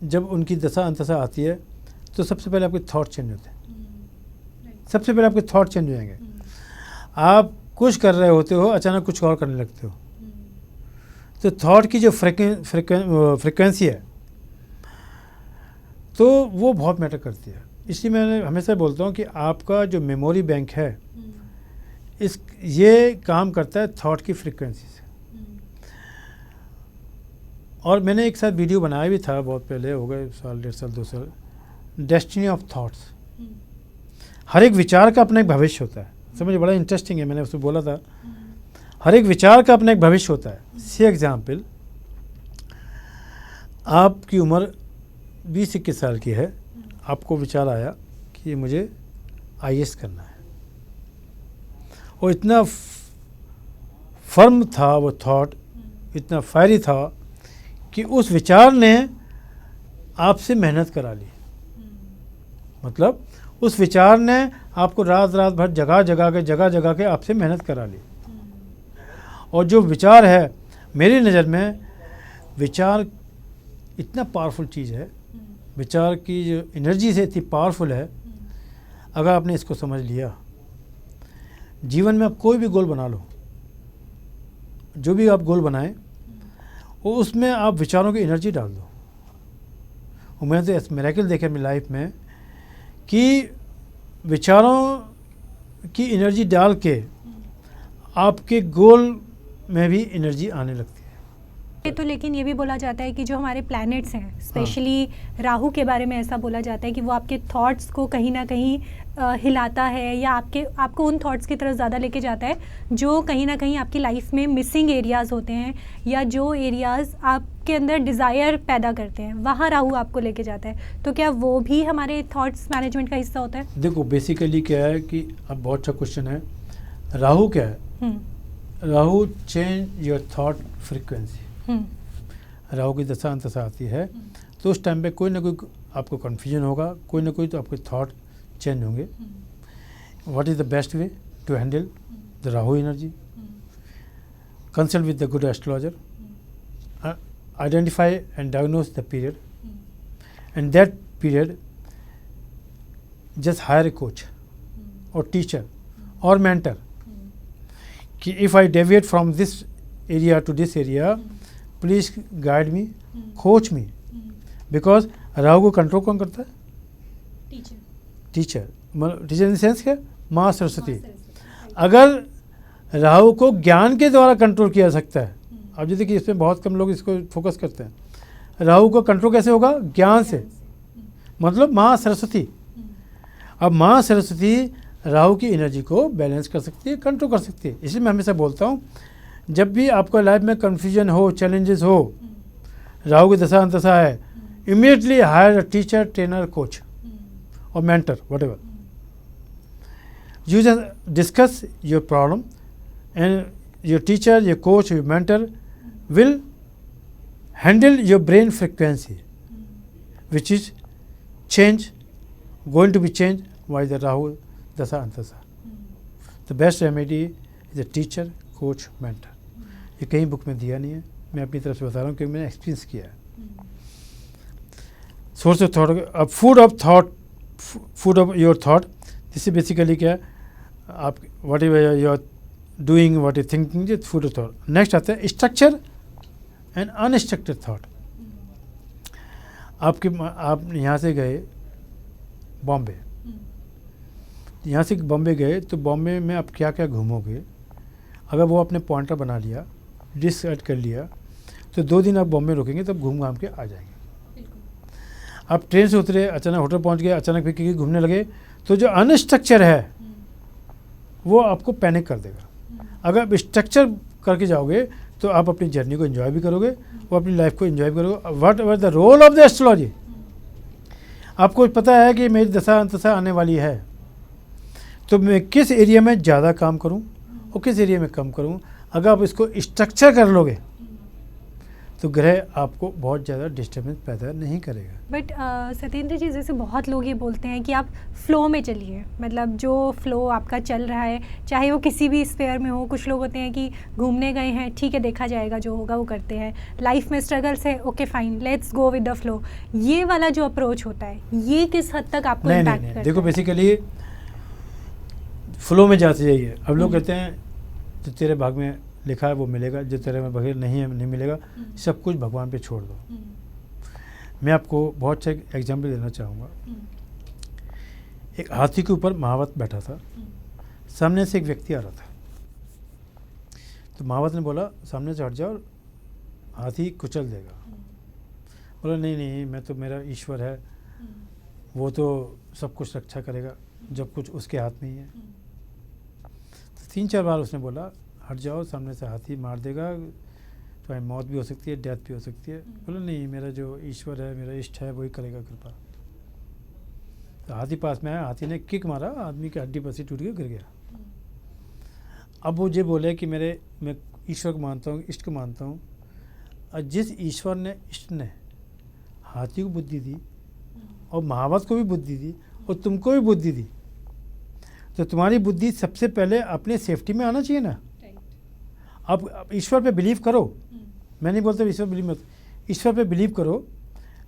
जब उनकी दशा अंतशा आती है तो सबसे पहले आपके थॉट चेंज होते हैं। सबसे पहले आपके थॉट चेंज हो जाएंगे। आप कुछ कर रहे होते हो, अचानक कुछ और करने लगते हो। तो थॉट की जो फ्रिक्वेंसी है तो वो बहुत मैटर करती है। इसलिए मैं हमेशा बोलता हूँ कि आपका जो मेमोरी बैंक है ये काम करता है थॉट की फ्रिक्वेंसी से। और मैंने एक साथ वीडियो बनाया भी था, बहुत पहले, हो गए साल, 1.5 साल, 2 साल, डेस्टिनी ऑफ थॉट्स। हर एक विचार का अपना एक भविष्य होता है। समझे, बड़ा इंटरेस्टिंग है, मैंने उसको बोला था, हर एक विचार का अपना एक भविष्य होता है। सी एग्जाम्पल, आपकी उम्र 20-21 साल की है, आपको विचार आया कि मुझे IAS करना है, और इतना फर्म था वो थॉट, इतना फायरी था कि उस विचार ने आपसे मेहनत करा ली। मतलब उस विचार ने आपको रात रात भर जगा जगा के आपसे मेहनत करा ली। और जो विचार है, मेरी नज़र में विचार इतना पावरफुल चीज़ है, विचार की जो एनर्जी से इतनी पावरफुल है। अगर आपने इसको समझ लिया, जीवन में आप कोई भी गोल बना लो, जो भी आप गोल बनाएं, वो उसमें आप विचारों की एनर्जी डाल दो। और मैंने तो मिरेकल देखे अपनी लाइफ में कि विचारों की एनर्जी डाल के आपके गोल में भी एनर्जी आने लगती है। तो लेकिन ये भी बोला जाता है कि जो हमारे प्लैनेट्स हैं, स्पेशली राहु के बारे में ऐसा बोला जाता है कि वो आपके थॉट्स को कहीं ना कहीं हिलाता है, या आपको उन थॉट्स की तरफ ज़्यादा लेके जाता है जो कहीं ना कहीं आपकी लाइफ में मिसिंग एरियाज़ होते हैं, या जो एरियाज़ आपके अंदर डिज़ायर पैदा करते हैं, वहाँ राहु आपको लेके जाता है। तो क्या वो भी हमारे थॉट्स मैनेजमेंट का हिस्सा होता है? देखो, बेसिकली क्या है कि अब बहुत अच्छा क्वेश्चन है। राहु क्या है? Rahu change your thought frequency. Rahu की दशा अंतशा आती है तो उस टाइम पे कोई ना कोई आपको कन्फ्यूजन होगा, कोई ना कोई तो आपके थॉट चेंज होंगे। What is the best way to handle the Rahu energy? Consult with the good astrologer, identify and diagnose the period, and that period just hire a coach और टीचर और मेंटर कि if I deviate from this area to this area, please guide me, coach me. Because Rahu को कंट्रोल कौन करता है? Teacher. Teacher in the sense क्या? माँ सरस्वती। अगर राहु को ज्ञान के द्वारा कंट्रोल किया जा सकता है, अब जैसे कि इसमें बहुत कम लोग इसको फोकस करते हैं। राहु को कंट्रोल कैसे होगा? ज्ञान से, मतलब माँ सरस्वती। अब माँ सरस्वती राहु की एनर्जी को बैलेंस कर सकती है, कंट्रोल कर सकती है। इसलिए मैं हमेशा बोलता हूँ, जब भी आपको लाइफ में कन्फ्यूजन हो, चैलेंजेस हो, राहु की दशा अंतशा है, immediately hire a teacher, trainer, coach और mentor, whatever. You just discuss your problem and your teacher, your coach, your mentor will handle your brain frequency, which is going to be changed by the Rahu Dasa Antasa. The best remedy is a teacher, coach, mentor. ये कहीं बुक में दिया नहीं है, मैं अपनी तरफ से बता रहा हूँ क्योंकि मैंने एक्सपीरियंस किया है। सोर्स ऑफ थॉट, अब food of your thought, this basically क्या है, आप whatever you are doing, what is thinking, food of thought. Next आता है स्ट्रक्चर एंड अनस्ट्रक्चर्ड थॉट। आप यहाँ से गए बॉम्बे, यहाँ से बॉम्बे गए तो बॉम्बे में आप क्या क्या घूमोगे, अगर वो आपने पॉइंटर बना लिया, डिसाइड कर लिया, तो 2 दिन आप बॉम्बे रुकेंगे तब घूम घाम के आ जाएंगे। आप ट्रेन से उतरे, अचानक होटल पहुँच गए, अचानक फिर कहीं घूमने लगे, तो जो अनस्ट्रक्चर है वो आपको पैनिक कर देगा। अगर आप स्ट्रक्चर करके जाओगे तो आप अपनी जर्नी को एंजॉय भी करोगे और अपनी लाइफ को एंजॉय भी करोगे। Whatever the role of the astrology, आपको पता है कि मेरी दशा अंतशा आने वाली है, तो मैं किस एरिया में ज़्यादा काम करूं और किस एरिया में कम करूं। अगर आप इसको स्ट्रक्चर कर लोगे तो ग्रह आपको बहुत ज़्यादा डिस्टर्बेंस पैदा नहीं करेगा। बट सत्येंद्र जी, जैसे बहुत लोग ये बोलते हैं कि आप फ्लो में चलिए, मतलब जो फ्लो आपका चल रहा है, चाहे वो किसी भी स्फेयर में हो। कुछ लोग होते हैं कि घूमने गए हैं, ठीक है देखा जाएगा, जो होगा वो करते हैं। लाइफ में स्ट्रगल्स है, okay fine, let's go with the flow. ये वाला जो अप्रोच होता है, ये किस हद तक आपको इम्पैक्ट करता है? देखो, बेसिकली फ्लो में जाते जाइए। अब लोग कहते हैं जो तेरे भाग में लिखा है वो मिलेगा, जो तेरे में भाग नहीं है नहीं मिलेगा, सब कुछ भगवान पे छोड़ दो। मैं आपको बहुत अच्छा एग्जाम्पल देना चाहूँगा। एक हाथी के ऊपर महावत बैठा था, सामने से एक व्यक्ति आ रहा था। तो महावत ने बोला सामने से हट जाओ, हाथी कुचल देगा। बोला नहीं नहीं, मैं तो, मेरा ईश्वर है, वो तो सब कुछ रक्षा करेगा, जब कुछ उसके हाथ में ही है। तो 3-4 बार उसने बोला हट जाओ, सामने से हाथी मार देगा, तो मौत भी हो सकती है, डेथ भी हो सकती है। बोला नहीं, मेरा जो ईश्वर है, मेरा इष्ट है, वही करेगा कृपा। तो हाथी पास में आया, हाथी ने किक मारा, आदमी की हड्डी पसी टूट के गिर गया। अब वो ये बोले कि मैं ईश्वर को मानता हूँ, इष्ट को मानता हूँ, और जिस ईश्वर ने, इष्ट ने हाथी को बुद्धि दी और महावत को भी बुद्धि दी और तुमको भी बुद्धि दी, तो तुम्हारी बुद्धि सबसे पहले अपने सेफ्टी में आना चाहिए ना। आप ईश्वर पे बिलीव करो, मैं नहीं बोलता ईश्वर बिलीव मत, ईश्वर पे बिलीव करो,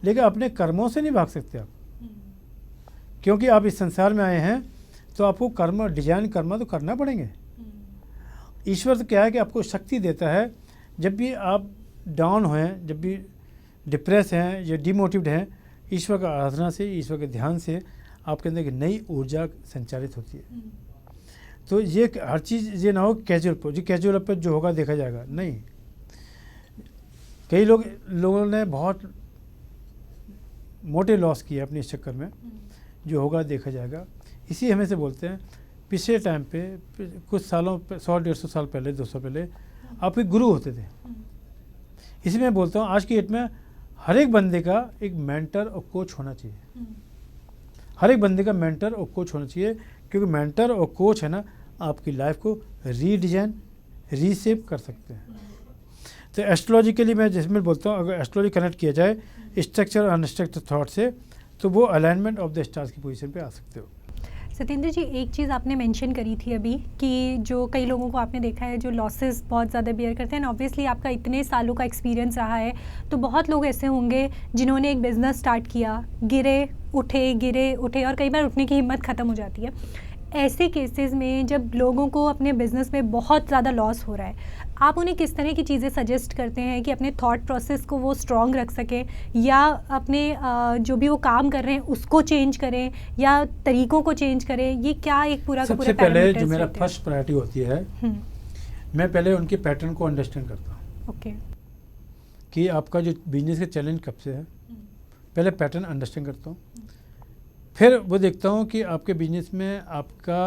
लेकिन अपने कर्मों से नहीं भाग सकते आप, क्योंकि आप इस संसार में आए हैं तो आपको कर्म, डिजाइन कर्म तो करना पड़ेंगे। ईश्वर तो क्या है कि आपको शक्ति देता है, जब भी आप डाउन हैं, जब भी डिप्रेस हैं या डिमोटिवेट हैं, ईश्वर का आराधना से, ईश्वर के ध्यान से आपके अंदर एक नई ऊर्जा संचालित होती है। तो ये हर चीज़ ये ना हो कैजुअल पर, जो कैजुअल पर जो होगा देखा जाएगा, नहीं। कई लोगों ने बहुत मोटे लॉस किए अपने इस चक्कर में, जो होगा देखा जाएगा। इसी हमें से बोलते हैं, पिछले टाइम पे कुछ सालों, 100-150 साल पहले, 200 पहले आपके गुरु होते थे। इसी में बोलता हूँ आज की डेट में हर एक बंदे का एक मेंटर और कोच होना चाहिए। हर एक बंदे का मेंटर और कोच होना चाहिए, क्योंकि मेंटर और कोच है ना, आपकी लाइफ को रीडिजाइन, रीसेप कर सकते हैं। तो एस्ट्रोलॉजिकली मैं जिसमें बोलता हूँ, अगर एस्ट्रोलॉजी कनेक्ट किया जाए स्ट्रक्चर और अनस्ट्रक्चर थॉट से, तो वो अलाइनमेंट ऑफ द स्टार्स की पोजीशन पे आ सकते हो। सत्येंद्र जी, एक चीज़ आपने मेंशन करी थी अभी कि जो कई लोगों को आपने देखा है जो लॉसेस बहुत ज़्यादा बियर करते हैं। ऑब्वियसली आपका इतने सालों का एक्सपीरियंस रहा है, तो बहुत लोग ऐसे होंगे जिन्होंने एक बिज़नेस स्टार्ट किया, गिरे उठे और कई बार उठने की हिम्मत ख़त्म हो जाती है। ऐसे केसेस में जब लोगों को अपने बिज़नेस में बहुत ज़्यादा लॉस हो रहा है, आप उन्हें किस तरह की चीज़ें सजेस्ट करते हैं कि अपने थॉट प्रोसेस को वो स्ट्रॉन्ग रख सकें, या अपने जो भी वो काम कर रहे हैं उसको चेंज करें, या तरीकों को चेंज करें? ये क्या एक पूरा का पूरा सबसे पहले जो मेरा फर्स्ट प्रायोरिटी होती है, मैं पहले उनके पैटर्न को अंडरस्टैंड करता हूँ। ओके, कि आपका जो बिजनेस का चैलेंज कब से है, पहले पैटर्न अंडरस्टैंड करता हूँ। फिर वो देखता हूँ कि आपके बिजनेस में आपका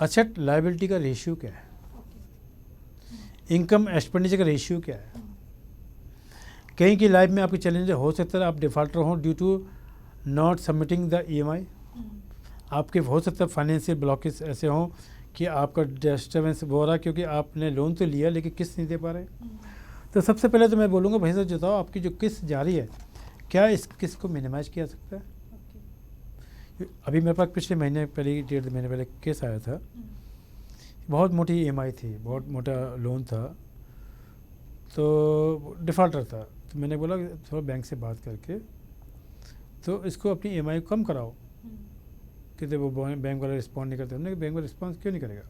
असेट लायबिलिटी का रेशियो क्या है, इनकम एक्सपेंडिचर का रेशियो क्या है। कहीं की लाइफ में आपके चैलेंज हो सकता है आप डिफॉल्टर हो due to not submitting the EMI। आपके हो सकता है फाइनेंशियल ब्लॉकेज ऐसे हों कि आपका डिस्टर्बेंस हो रहा है क्योंकि आपने लोन तो लिया लेकिन किस्त नहीं दे पा रहे। तो सबसे पहले तो मैं बोलूँगा भाई साहब बताओ आपकी जो किस्त जारी है, क्या इस किस्त को मिनिमाइज किया जा सकता है। अभी मेरे पास पिछले महीने पहले, 1.5 महीने पहले केस आया था, बहुत मोटी EMI थी, बहुत मोटा लोन था, तो डिफ़ॉल्टर था। तो मैंने बोला थोड़ा बैंक से बात करके तो इसको अपनी EMI को कम कराओ। कहते वो बैंक वाला रिस्पॉन्ड नहीं करते। हमने बैंक वाला रिस्पॉन्स क्यों नहीं करेगा,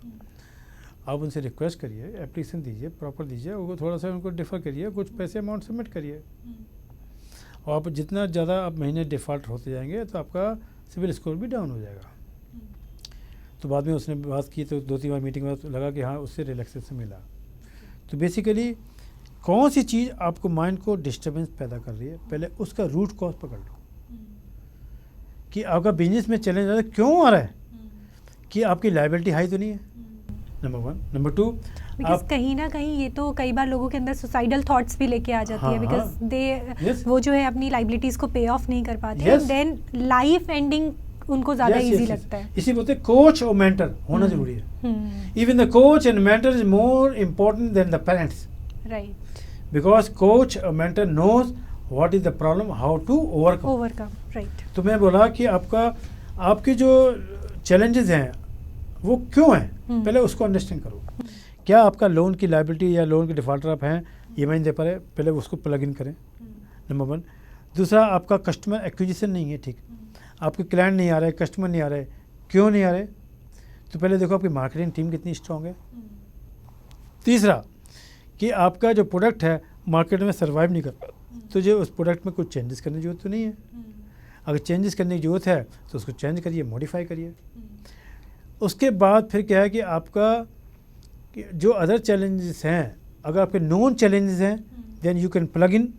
आप उनसे रिक्वेस्ट करिए, एप्लीकेशन दीजिए, प्रॉपर दीजिए, उनको थोड़ा सा उनको डिफ़र करिए, कुछ पैसे अमाउंट सबमिट करिए, और आप जितना ज़्यादा आप महीने डिफ़ॉल्ट होते जाएंगे तो आपका सिविल स्कोर भी डाउन हो जाएगा। तो बाद में उसने बात की तो 2-3 बार मीटिंग में लगा कि हाँ उससे रिलैक्सेशन मिला। तो बेसिकली कौन सी चीज़ आपको माइंड को डिस्टर्बेंस पैदा कर रही है, पहले उसका रूट कॉज पकड़ लो कि आपका बिजनेस में चैलेंज ज़्यादा क्यों आ रहा है, कि आपकी लायबिलिटी हाई तो नहीं है, नंबर 1। नंबर 2, आप कहीं ना कहीं ये तो कई बार लोगों के अंदर सुसाइडल थॉट्स भी लेके आ जाती है, बिकॉज दे वो जो है अपनी लाइबिलिटीज़ को पे ऑफ नहीं कर पाते हैं, देन लाइफ एंडिंग उनको ज़्यादा इजी लगता है। इसी बोलते कोच और मेंटर होना जरूरी है। Even the coach and mentor is more important than the parents. Right. Because coach mentor knows what is the problem, how to overcome. Overcome, right. तो मैं बोला कि आपके जो चैलेंजेस हैं वो क्यों हैं, पहले उसको अंडरस्टैंड करो। क्या आपका लोन की लायबिलिटी या लोन के डिफॉल्टर आप हैं, ईएमआई नहीं दे पा रहे, पहले उसको प्लग इन करें, नंबर 1। दूसरा, आपका कस्टमर एक्विजिशन नहीं है ठीक, आपके क्लाइंट नहीं आ रहे, कस्टमर नहीं आ रहे, क्यों नहीं आ रहे, तो पहले देखो आपकी मार्केटिंग टीम कितनी स्ट्रांग है। तीसरा कि आपका जो प्रोडक्ट है मार्केट में सर्वाइव नहीं कर पा, तो जो उस प्रोडक्ट में कुछ चेंजेस करने की जरूरत तो नहीं है। अगर चेंजेस करने की जरूरत है तो उसको चेंज करिए, मॉडिफाई करिए। उसके बाद फिर क्या है कि आपका जो अदर चैलेंजेस हैं, अगर आपके नॉन चैलेंजेस हैं then you can plug in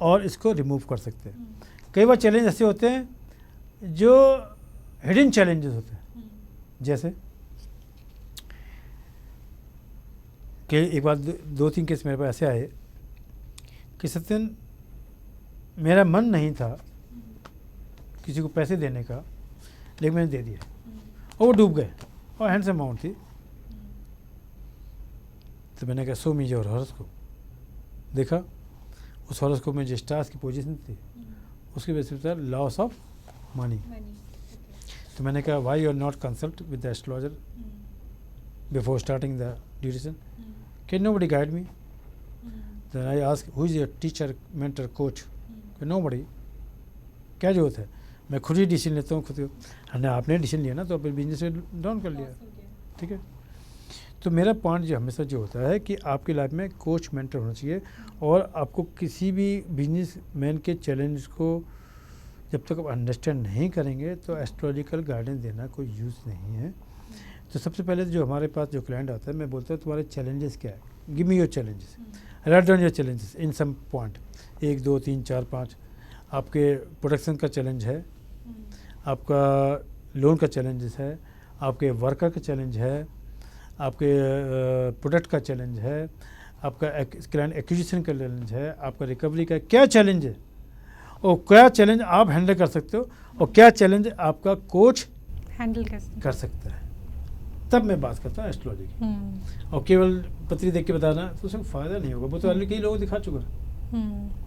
और इसको रिमूव कर सकते हैं। कई बार चैलेंज ऐसे होते हैं जो हिडन चैलेंजेस होते हैं, जैसे कि एक बार 2-3 केस मेरे पास ऐसे आए कि सत्यन मेरा मन नहीं था किसी को पैसे देने का, लेकिन मैंने दे दिया और वो डूब गए और हैंडसम अमाउंट थी। तो मैंने कहा सो मी योर हॉरोस्कोप, देखा उस हॉरोस्कोप में जो स्टार्स की पोजीशन थी उसकी बेसिस पर लॉस ऑफ मनी। तो मैंने कहा why you are not consult with the astrologer before starting the duration, can nobody guide me. Then I ask who is your teacher, mentor, coach, nobody. क्या जरूरत है, मैं खुद ही डिसीजन लेता हूँ खुद को। आपने डिसीजन लिया ना तो अपने बिजनेस में डाउन कर लिया, ठीक है। तो मेरा पॉइंट जो हमेशा जो होता है कि आपकी लाइफ में कोच मेंटर होना चाहिए, और आपको किसी भी बिजनेस मैन के चैलेंज को जब तक आप अंडरस्टैंड नहीं करेंगे तो एस्ट्रोलॉजिकल गाइडेंस देना कोई यूज़ नहीं है। तो सबसे पहले जो हमारे पास जो क्लाइंट आता है, मैं बोलता हूँ तुम्हारे चैलेंजेस क्या है, give me your challenges, write down your challenges in some point, 1 2 3 4 5। आपके प्रोडक्शन का चैलेंज है, आपका लोन का चैलेंजेस है, आपके वर्कर का चैलेंज है, आपके प्रोडक्ट का चैलेंज है, आपका क्लाइंट एक्विजिशन का चैलेंज है, आपका रिकवरी का क्या चैलेंज है, और क्या चैलेंज आप हैंडल कर सकते हो और क्या चैलेंज आपका कोच हैंडल कर सकता है। तब मैं बात करता हूँ एस्ट्रोलॉजी की। और केवल पत्री देख के बताना तो उसमें फ़ायदा नहीं होगा, वो तो कई लोगों को दिखा चुका है।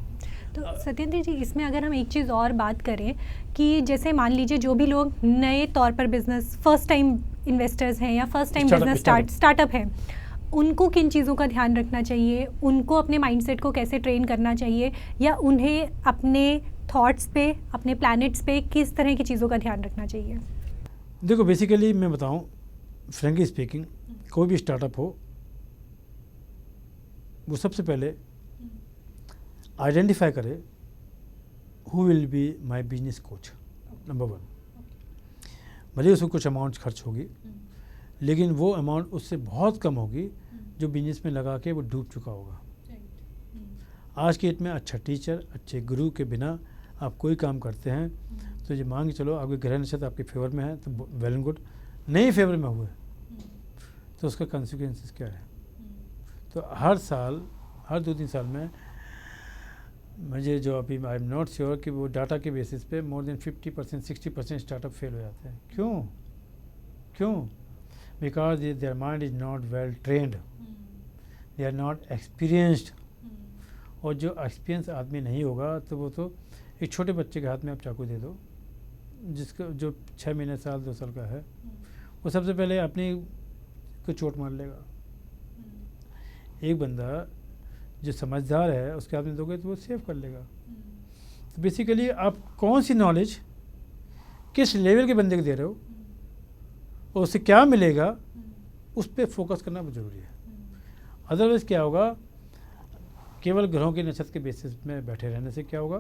तो सत्येंद्र जी, इसमें अगर हम एक चीज़ और बात करें कि जैसे मान लीजिए जो भी लोग नए तौर पर बिजनेस फर्स्ट टाइम इन्वेस्टर्स हैं या फर्स्ट टाइम बिजनेस स्टार्टअप हैं, उनको किन चीज़ों का ध्यान रखना चाहिए, उनको अपने माइंडसेट को कैसे ट्रेन करना चाहिए, या उन्हें अपने थॉट्स पे, अपने प्लैनेट्स पे किस तरह की चीज़ों का ध्यान रखना चाहिए? देखो बेसिकली मैं बताऊँ, फ्रेंकली स्पीकिंग, कोई भी स्टार्टअप हो वो सबसे पहले आइडेंटिफाई करे who will be my business coach, number 1। भले उसमें कुछ अमाउंट खर्च होगी, लेकिन वो अमाउंट उससे बहुत कम होगी जो बिजनेस में लगा के वो डूब चुका होगा। आज के डेट में अच्छा टीचर, अच्छे गुरु के बिना आप कोई काम करते हैं तो ये मान के चलो आपके ग्रह नक्षत्र आपके फेवर में है तो वेल एंड गुड, नहीं फेवर में हुए तो उसका कॉन्सिक्वेंसेस क्या है। तो हर साल, हर 2-3 साल में मुझे जो अभी आई एम नॉट श्योर कि वो डाटा के बेसिस पे मोर देन 50% 60% स्टार्टअप फेल हो जाते हैं। क्यों? Because their mind is not well trained, they are not experienced. और जो एक्सपीरियंस आदमी नहीं होगा तो वो तो एक छोटे बच्चे के हाथ में आप चाकू दे दो, जिसका जो 6 महीने, साल, 2 साल का है, वो सबसे पहले अपनी को चोट मार लेगा। एक बंदा जो समझदार है उसके हाथ में दोगे तो वो सेव कर लेगा। तो बेसिकली आप कौन सी नॉलेज किस लेवल के बंदे को दे रहे हो और उससे क्या मिलेगा, उस पर फोकस करना बहुत ज़रूरी है। अदरवाइज़ क्या होगा, केवल ग्रहों के नक्षत्र के बेसिस में बैठे रहने से क्या होगा,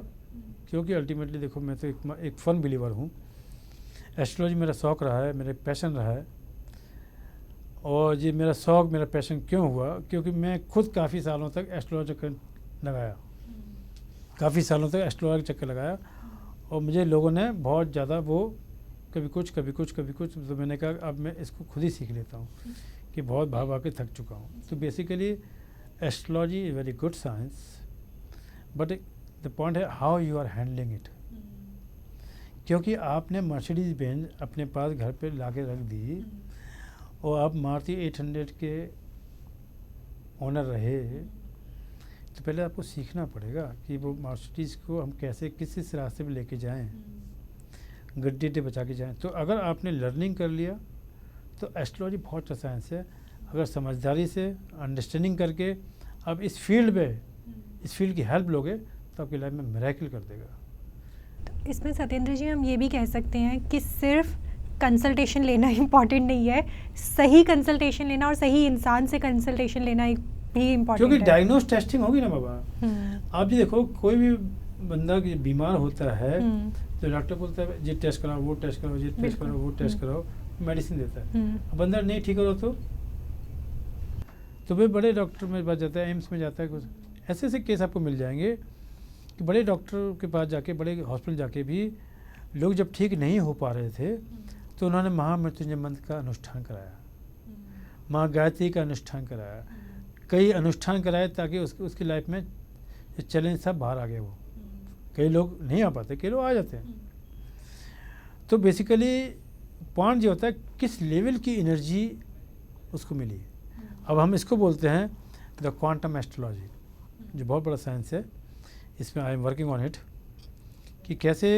क्योंकि अल्टीमेटली देखो मैं तो एक फन बिलीवर हूँ। एस्ट्रोलॉजी मेरा शौक़ रहा है, मेरा पैशन रहा है। और ये मेरा शौक़, मेरा पैशन क्यों हुआ, क्योंकि मैं खुद काफ़ी सालों तक एस्ट्रोलॉजी चक्कर लगाया, काफ़ी सालों तक एस्ट्रोलॉजी चक्कर लगाया, और मुझे लोगों ने बहुत ज़्यादा वो कभी कुछ, तो मैंने कहा अब मैं इसको खुद ही सीख लेता हूँ कि बहुत भाव आके थक चुका हूँ। तो basically astrology is very good science, but the point है how you are handling it. क्योंकि आपने मर्सिडीज बेंज अपने पास घर पे लाके रख दी और आप मारुति 800 के ओनर रहे, तो पहले आपको सीखना पड़ेगा कि वो मार्शलिटीज़ को हम कैसे किस रास्ते पे लेके जाएं, गड्ढे बचा के जाएं। तो अगर आपने लर्निंग कर लिया तो एस्ट्रोलॉजी बहुत अच्छा साइंस है। अगर समझदारी से अंडरस्टैंडिंग करके आप इस फील्ड की हेल्प लोगे तो आपकी लाइफ में मिरेकल कर देगा। तो इसमें सत्येंद्र जी हम ये भी कह सकते हैं कि सिर्फ कंसल्टेशन लेना इम्पॉर्टेंट नहीं है, सही कंसल्टेशन लेना और सही इंसान से कंसल्टेशन लेना भी इम्पॉर्टेंट है। क्योंकि डायग्नोस टेस्टिंग होगी ना बाबा। आप जी देखो, कोई भी बंदा बीमार होता है तो डॉक्टर बोलता है ये टेस्ट कराओ, वो टेस्ट कराओ, ये टेस्ट कराओ, वो टेस्ट कराओ, मेडिसिन देता है। बंदा नहीं ठीक हो तो वे बड़े डॉक्टर में पास जाता है, एम्स में जाता है। कुछ ऐसे ऐसे केस आपको मिल जाएंगे कि बड़े डॉक्टर के पास जाके, बड़े हॉस्पिटल जाके भी लोग जब ठीक नहीं हो पा रहे थे तो उन्होंने महामृत्युंजय मंत्र का अनुष्ठान कराया, माँ गायत्री का अनुष्ठान कराया, कई अनुष्ठान कराए ताकि उसकी लाइफ में चैलेंज सब बाहर आ गए। वो कई लोग नहीं आ पाते, कई लोग आ जाते हैं। तो बेसिकली पॉइंट ये होता है किस लेवल की एनर्जी उसको मिली। अब हम इसको बोलते हैं द क्वांटम एस्ट्रोलॉजी, जो बहुत बड़ा साइंस है। इसमें I am working on it कि कैसे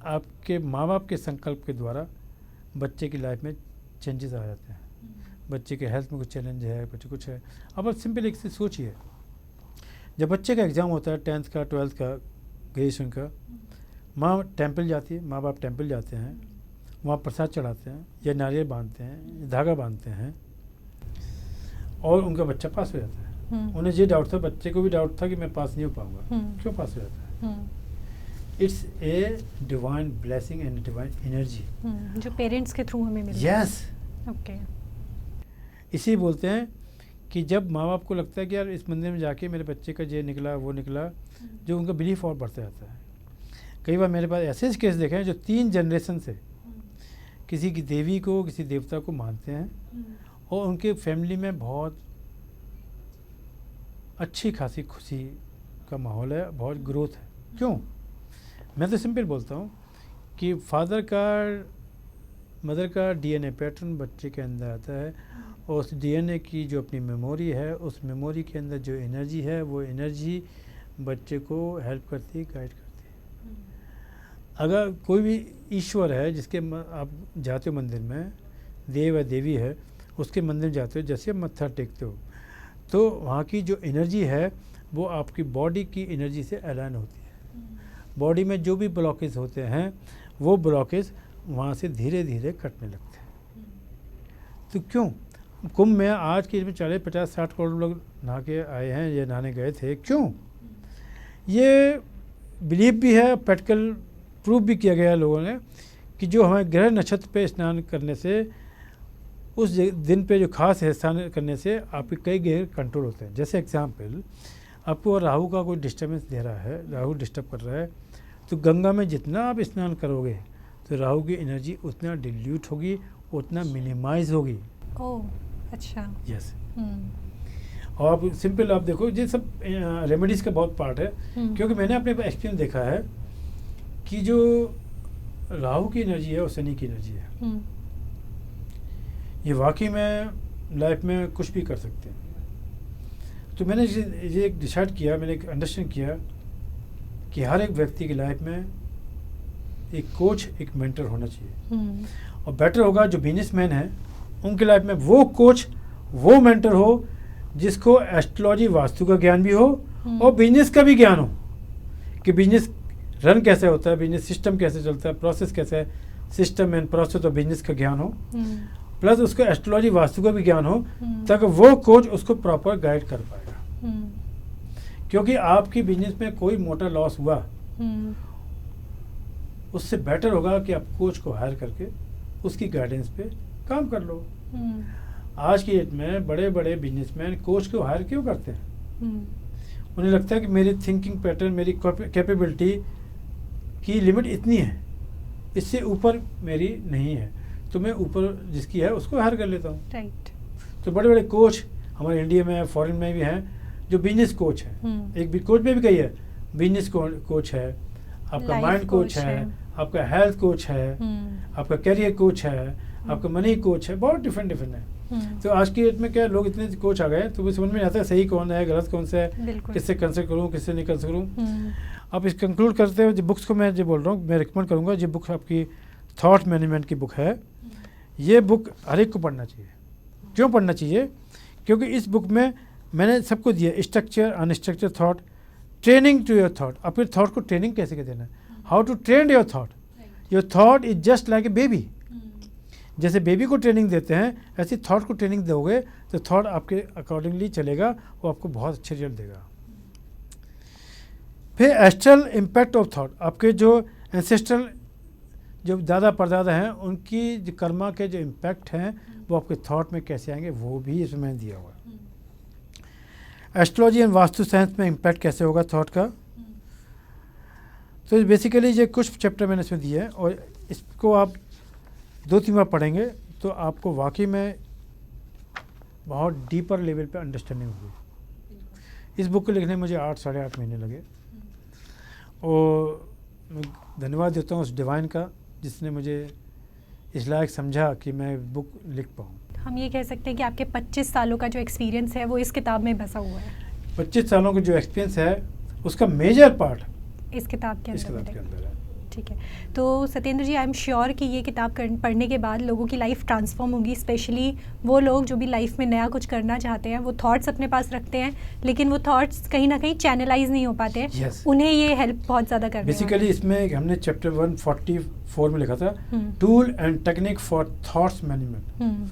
आपके माँ बाप के संकल्प के द्वारा बच्चे की लाइफ में चेंजेस आ जाते हैं। बच्चे के हेल्थ में कुछ चैलेंज है, बच्चे कुछ है। अब आप सिंपल एक चीज़ सोचिए, जब बच्चे का एग्ज़ाम होता है 10th का, 12th का, ग्रेजुएशन का, माँ टेंपल जाती है, माँ बाप टेंपल जाते हैं, वहाँ प्रसाद चढ़ाते हैं या नारियल बांधते हैं या धागा बांधते हैं और उनका बच्चा पास हो जाता है। उन्हें ये डाउट था, बच्चे को भी डाउट था कि मैं पास नहीं हो पाऊंगा। क्यों पास हो जाता है? It's a divine blessing and divine energy जो पेरेंट्स के थ्रू हमें मिलती है। Yes, okay. इसी बोलते हैं कि जब माँ बाप को लगता है कि यार इस मंदिर में जाके मेरे बच्चे का ये निकला, वो निकला, जो उनका बिलीफ और बढ़ता जाता है। कई बार मेरे पास ऐसे केस देखे हैं जो 3 जनरेशन से किसी की देवी को, किसी देवता को मानते हैं और उनके फैमिली में बहुत अच्छी खासी खुशी का माहौल है, बहुत ग्रोथ है। क्यों? मैं तो सिंपल बोलता हूँ कि फादर का, मदर का डीएनए पैटर्न बच्चे के अंदर आता है और उस डीएनए की जो अपनी मेमोरी है, उस मेमोरी के अंदर जो एनर्जी है, वो एनर्जी बच्चे को हेल्प करती है, गाइड करती है। अगर कोई भी ईश्वर है जिसके आप जाते हो मंदिर में, देव या देवी है, उसके मंदिर जाते हो, जैसे आप मत्था टेकते हो तो वहाँ की जो एनर्जी है वो आपकी बॉडी की एनर्जी से अलाइन होती है। बॉडी में जो भी ब्लॉकेज होते हैं वो ब्लॉकेज वहाँ से धीरे धीरे कटने लगते हैं। तो क्यों कुंभ में आज की में 40, 50, 60 करोड़ लोग नहा के आए हैं या नहाने गए थे? क्यों? ये बिलीव भी है, प्रैक्टिकल प्रूफ भी किया गया है लोगों ने कि जो हमारे ग्रह नक्षत्र पे स्नान करने से, उस दिन पे जो खास है स्नान करने से आपके कई ग्रह कंट्रोल होते हैं। जैसे एग्जांपल, आपको राहु का कोई डिस्टर्बेंस दे रहा है, राहु डिस्टर्ब कर रहा है, तो गंगा में जितना आप स्नान करोगे तो राहु की एनर्जी उतना डिल्यूट होगी, उतना मिनिमाइज होगी। ओह अच्छा। यस। और आप सिंपल आप देखो, ये सब रेमेडीज़ का बहुत पार्ट है। क्योंकि मैंने अपने एक्सपीरियंस देखा है कि जो राहु की एनर्जी है और शनि की एनर्जी है, ये वाकई में लाइफ में कुछ भी कर सकते हैं। तो मैंने ये एक डिसाइड किया, मैंने एक अंडरस्टैंड किया कि हर एक व्यक्ति की लाइफ में एक कोच, एक मेंटर होना चाहिए। और बेटर होगा जो बिजनेसमैन है उनके लाइफ में वो कोच, वो मेंटर हो जिसको एस्ट्रोलॉजी, वास्तु का ज्ञान भी हो और बिजनेस का भी ज्ञान हो कि बिजनेस रन कैसे होता है, बिजनेस सिस्टम कैसे चलता है, प्रोसेस कैसे है, सिस्टम एंड प्रोसेस और बिजनेस का ज्ञान हो, प्लस उसको एस्ट्रोलॉजी, वास्तु का भी ज्ञान हो, तक वो कोच उसको प्रॉपर गाइड कर पाएगा। क्योंकि आपकी बिजनेस में कोई मोटा लॉस हुआ, उससे बेटर होगा कि आप कोच को हायर करके उसकी गाइडेंस पे काम कर लो। आज की डेट में बड़े बड़े बिजनेसमैन कोच को हायर क्यों करते हैं? उन्हें लगता है कि मेरी थिंकिंग पैटर्न, मेरी कैपेबिलिटी की लिमिट इतनी है, इससे ऊपर मेरी नहीं है, तो मैं ऊपर जिसकी है उसको हायर कर लेता हूँ। राइट। तो बड़े बड़े कोच हमारे इंडिया में, फॉरेन में भी हैं जो बिजनेस कोच है। एक भी कोच में भी कही है, बिजनेस कोच है, आपका माइंड कोच है, आपका हेल्थ कोच है, आपका करियर कोच है, आपका मनी कोच है, बहुत डिफरेंट है। तो आज की डेट में क्या लोग इतने कोच आ गए तो वो समझ में नहीं आता है सही कौन है गलत कौन सा है, बिल्कुल। किससे कंसल्ट करूँ किससे नहीं कंसल्ट करूँ। अब इस कंक्लूड करते हुए जो बुक्स को मैं जो बोल रहा हूँ मैं रिकमेंड करूँगा, जो बुक आपकी थॉट मैनेजमेंट की बुक है, ये बुक हर एक को पढ़ना चाहिए। क्यों पढ़ना चाहिए? क्योंकि इस बुक में मैंने सबको दिया structure unstructure thought, training to your thought. अपने थॉट को ट्रेनिंग कैसे कर देना है, how to train your thought. Your thought is just like a baby. जैसे बेबी को ट्रेनिंग देते हैं ऐसी थॉट को ट्रेनिंग दोगे तो थॉट आपके अकॉर्डिंगली चलेगा, वो आपको बहुत अच्छे रिजल्ट देगा। फिर एस्ट्रल इम्पैक्ट ऑफ थॉट, आपके जो एंसेस्ट्रल जो दादा परदादा हैं उनकी जो कर्मा के जो इम्पैक्ट हैं वो आपके थॉट में कैसे आएंगे वो भी इसमें मैंने दिया हुआ है। एस्ट्रोलॉजी एंड वास्तु साइंस में इम्पैक्ट कैसे होगा थॉट का, तो बेसिकली ये कुछ चैप्टर मैंने इसमें दिए हैं और इसको आप 2-3 बार पढ़ेंगे तो आपको वाकई में बहुत डीपर लेवल पे अंडरस्टैंडिंग होगी। इस बुक को लिखने में मुझे 8-8.5 महीने लगे और मैं धन्यवाद देता हूँ उस डिवाइन का जिसने मुझे इस लायक समझा कि मैं बुक लिख पाऊँ। हम ये कह सकते हैं कि आपके 25 सालों का जो एक्सपीरियंस है वो इस किताब में बसा हुआ है। 25 सालों का जो एक्सपीरियंस है उसका मेजर पार्ट इस किताब के अंदर है। ठीक है, तो सत्येंद्र जी आई एम श्योर कि ये किताब पढ़ने के बाद लोगों की लाइफ ट्रांसफॉर्म होगी। स्पेशली वो लोग जो भी लाइफ में नया कुछ करना चाहते हैं, वो थॉट्स अपने पास रखते हैं लेकिन वो थॉट्स कहीं ना कहीं चैनलाइज नहीं हो पाते हैं। yes. उन्हें ये हेल्प बहुत ज़्यादा करती है। बेसिकली इसमें हमने चैप्टर 144 में लिखा था tool and technique for thoughts management.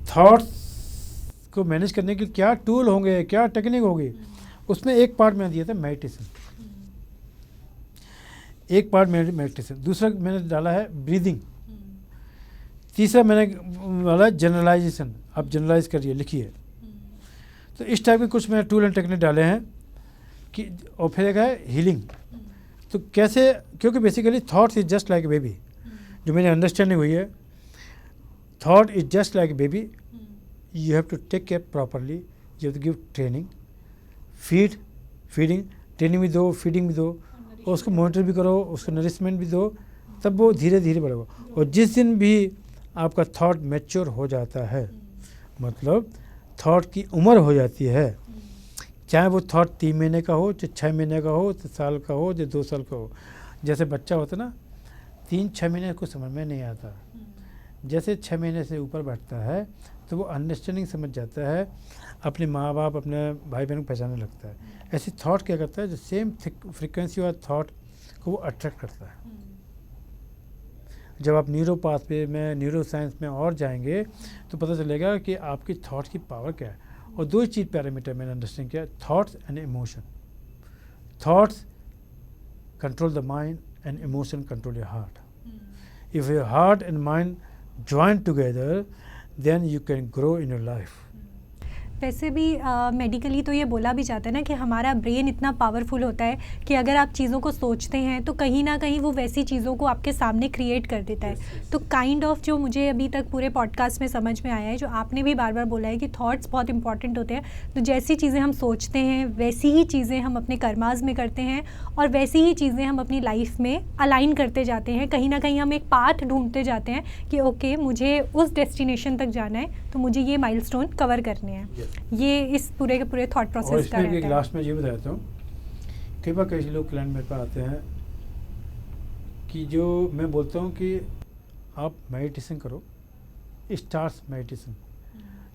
Thoughts को मैनेज करने के क्या टूल होंगे, क्या टेक्निक होगी, उसमें एक पार्ट मैंने दिया था मेडिटेशन, एक पार्ट मेडिटेशन, दूसरा मैंने डाला है ब्रीदिंग, तीसरा मैंने डाला जनरलाइजेशन। आप जनरलाइज करिए लिखिए। तो इस टाइप के कुछ मैंने टूल एंड टेक्निक डाले हैं कि और फिर एक है हीलिंग। तो कैसे, क्योंकि basically thoughts is just like a baby, जो मेरी अंडरस्टैंडिंग हुई है, thought is just like a baby, you have to take care properly, you have to give training, feeding, training भी दो, फीडिंग भी दो, और उसको मॉनिटर भी करो, उसको नरिशमेंट भी दो, तब वो धीरे धीरे बढ़ेगा। और जिस दिन भी आपका थॉट मैच्योर हो जाता है, मतलब थॉट की उम्र हो जाती है, चाहे वो थॉट 3 महीने का हो, चाहे 6 महीने का हो, चाहे साल का हो, चाहे 2 साल का हो। जैसे बच्चा होता ना 3-6 महीने को समझ में नहीं आता, जैसे 6 महीने से ऊपर बढ़ता है तो वो अंडरस्टैंडिंग समझ जाता है, अपने माँ बाप अपने भाई बहन को पहचानने लगता है। ऐसी थॉट क्या करता है, जो सेम फ्रिक्वेंसी वाला थॉट को वो अट्रैक्ट करता है। जब आप न्यूरो पाथवे में, न्यूरो साइंस में और जाएंगे तो पता चलेगा कि आपकी थॉट की पावर क्या है। और 2 चीज़ पैरामीटर मैंने अंडरस्टैंड किया, thoughts and emotion. Thoughts control the mind and emotion control your heart. If your heart and mind join together, then you can grow in your life. वैसे भी मेडिकली तो ये बोला भी जाता है ना कि हमारा ब्रेन इतना पावरफुल होता है कि अगर आप चीज़ों को सोचते हैं तो कहीं ना कहीं वो वैसी चीज़ों को आपके सामने क्रिएट कर देता है। तो काइंड ऑफ जो मुझे अभी तक पूरे पॉडकास्ट में समझ में आया है, जो आपने भी बार बार बोला है कि थॉट्स बहुत इंपॉर्टेंट होते हैं। तो जैसी चीज़ें हम सोचते हैं वैसी ही चीज़ें हम अपने कर्माज में करते हैं और वैसी ही चीज़ें हम अपनी लाइफ में अलाइन करते जाते हैं। कहीं ना कहीं हम एक पाथ ढूंढते जाते हैं कि ओके मुझे उस डेस्टिनेशन तक जाना है, तो मुझे ये माइलस्टोन कवर करने हैं। ये इस पूरे के पूरे थॉट प्रोसेस का रहता है। लास्ट में ये बताता हूँ, कई बार कई लोग क्लाइंट मेरे पास आते हैं कि जो मैं बोलता हूँ कि आप मेडिटेशन करो, स्टार्स मेडिटेशन,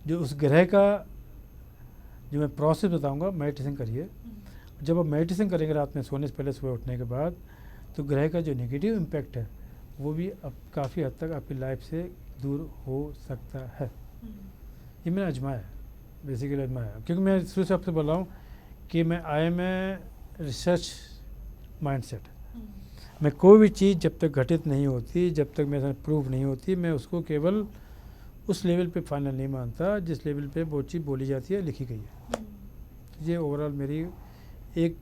जो उस ग्रह का जो मैं प्रोसेस बताऊँगा, मेडिटेशन करिए। जब आप मेडिटेशन करेंगे रात में सोने से पहले, सुबह उठने के बाद, तो ग्रह का जो नेगेटिव इम्पैक्ट है वो भी अब काफ़ी हद तक आपकी लाइफ से दूर हो सकता है। ये मैंने आजमाया है, बेसिकली आजमाया, क्योंकि मैं शुरू से आपसे बोल रहा हूँ कि मैं I am a research mindset. मैं कोई भी चीज़ जब तक घटित नहीं होती, जब तक मेरे साथ प्रूव नहीं होती, मैं उसको केवल उस लेवल पे फाइनल नहीं मानता जिस लेवल पे वो चीज़ बोली जाती है, लिखी गई है। ये ओवरऑल मेरी एक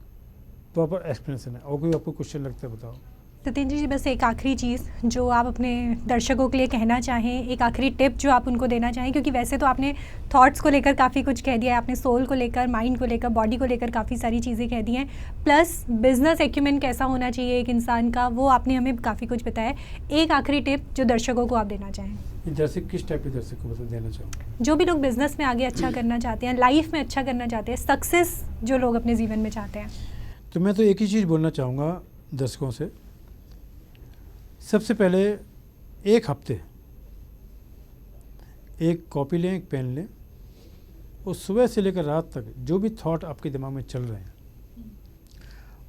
प्रॉपर एक्सप्लेनेशन है। और कोई आपको क्वेश्चन लगता है बताओ। सत्येंद्र जी, बस एक आखिरी चीज़ जो आप अपने दर्शकों के लिए कहना चाहें, एक आखिरी टिप जो आप उनको देना चाहें, क्योंकि वैसे तो आपने थॉट्स को लेकर काफ़ी कुछ कह दिया है, आपने सोल को लेकर, माइंड को लेकर, बॉडी को लेकर काफ़ी सारी चीज़ें कह दी हैं, प्लस बिजनेस एक्यूमेन कैसा होना चाहिए एक इंसान का, वो आपने हमें काफ़ी कुछ बताया। एक आखिरी टिप जो दर्शकों को आप देना चाहें। दर्शक किस टाइप के दर्शक को देना चाहूँगा? जो भी लोग बिजनेस में आगे अच्छा करना चाहते हैं, लाइफ में अच्छा करना चाहते हैं, सक्सेस जो लोग अपने जीवन में चाहते हैं। तो मैं तो एक ही चीज़ बोलना चाहूँगा दर्शकों से। सबसे पहले एक हफ्ते एक कॉपी लें, एक पेन लें, और सुबह से लेकर रात तक जो भी थॉट आपके दिमाग में चल रहे हैं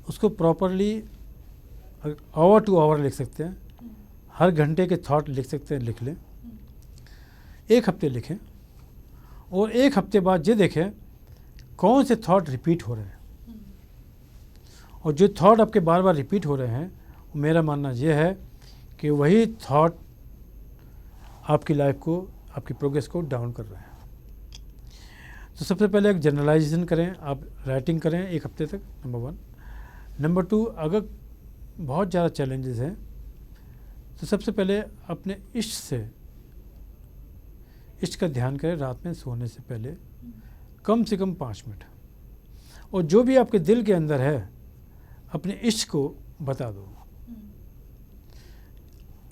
उसको प्रॉपरली आवर टू आवर लिख सकते हैं, हर घंटे के थॉट लिख सकते हैं, लिख लें। एक हफ्ते लिखें और एक हफ्ते बाद ये देखें कौन से थॉट रिपीट हो रहे हैं, और जो थॉट आपके बार बार रिपीट हो रहे हैं, मेरा मानना यह है कि वही थॉट आपकी लाइफ को, आपकी प्रोग्रेस को डाउन कर रहे हैं। तो सबसे पहले एक जनरलाइजेशन करें, आप राइटिंग करें एक हफ्ते तक, नंबर 1। नंबर 2, अगर बहुत ज़्यादा चैलेंजेस हैं तो सबसे पहले अपने इष्ट का ध्यान करें रात में सोने से पहले कम से कम 5 मिनट, और जो भी आपके दिल के अंदर है अपने इष्ट को बता दो।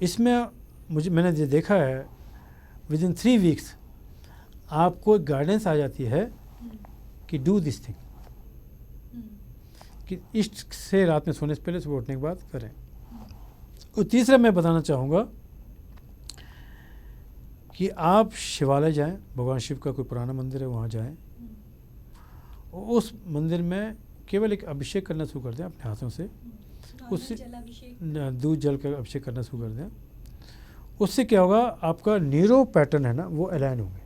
इसमें मैंने ये देखा है विदिन 3 वीक्स आपको गाइडेंस आ जाती है कि डू दिस थिंग, कि इष्ट से रात में सोने से पहले, सुबह उठने के बाद करें। और तीसरा मैं बताना चाहूँगा कि आप शिवालय जाएं, भगवान शिव का कोई पुराना मंदिर है वहाँ जाएं, और उस मंदिर में केवल एक अभिषेक करना शुरू कर दें अपने हाथों से, उससे दूध जल का अभिषेक करना शुरू कर दें। उससे क्या होगा, आपका न्यूरो पैटर्न है ना वो अलाइन होंगे,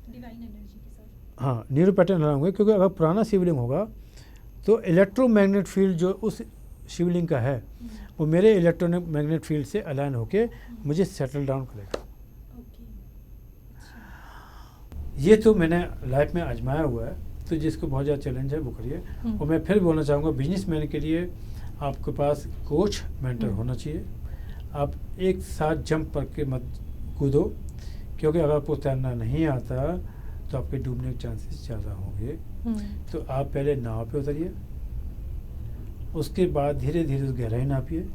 डिवाइन एनर्जी के साथ। हाँ, न्यूरो पैटर्न अलाइन होंगे, क्योंकि अगर पुराना शिवलिंग होगा तो इलेक्ट्रोमैग्नेट फील्ड जो उस शिवलिंग का है वो मेरे इलेक्ट्रोमैग्नेट फील्ड से अलाइन होके मुझे सेटल डाउन करेगा। ये तो मैंने लाइफ में आजमाया हुआ है, तो जिसको बहुत ज़्यादा चैलेंज है वो करिए। और मैं फिर बोलना चाहूँगा, बिजनेसमैन के लिए आपके पास कोच, मेंटर होना चाहिए। आप एक साथ जंप करके मत कूदो, क्योंकि अगर आपको तैरना नहीं आता तो आपके डूबने के चांसेस ज़्यादा होंगे। तो आप पहले नाव पे उतरिए, उसके बाद धीरे धीरे उस गहराई नापिए,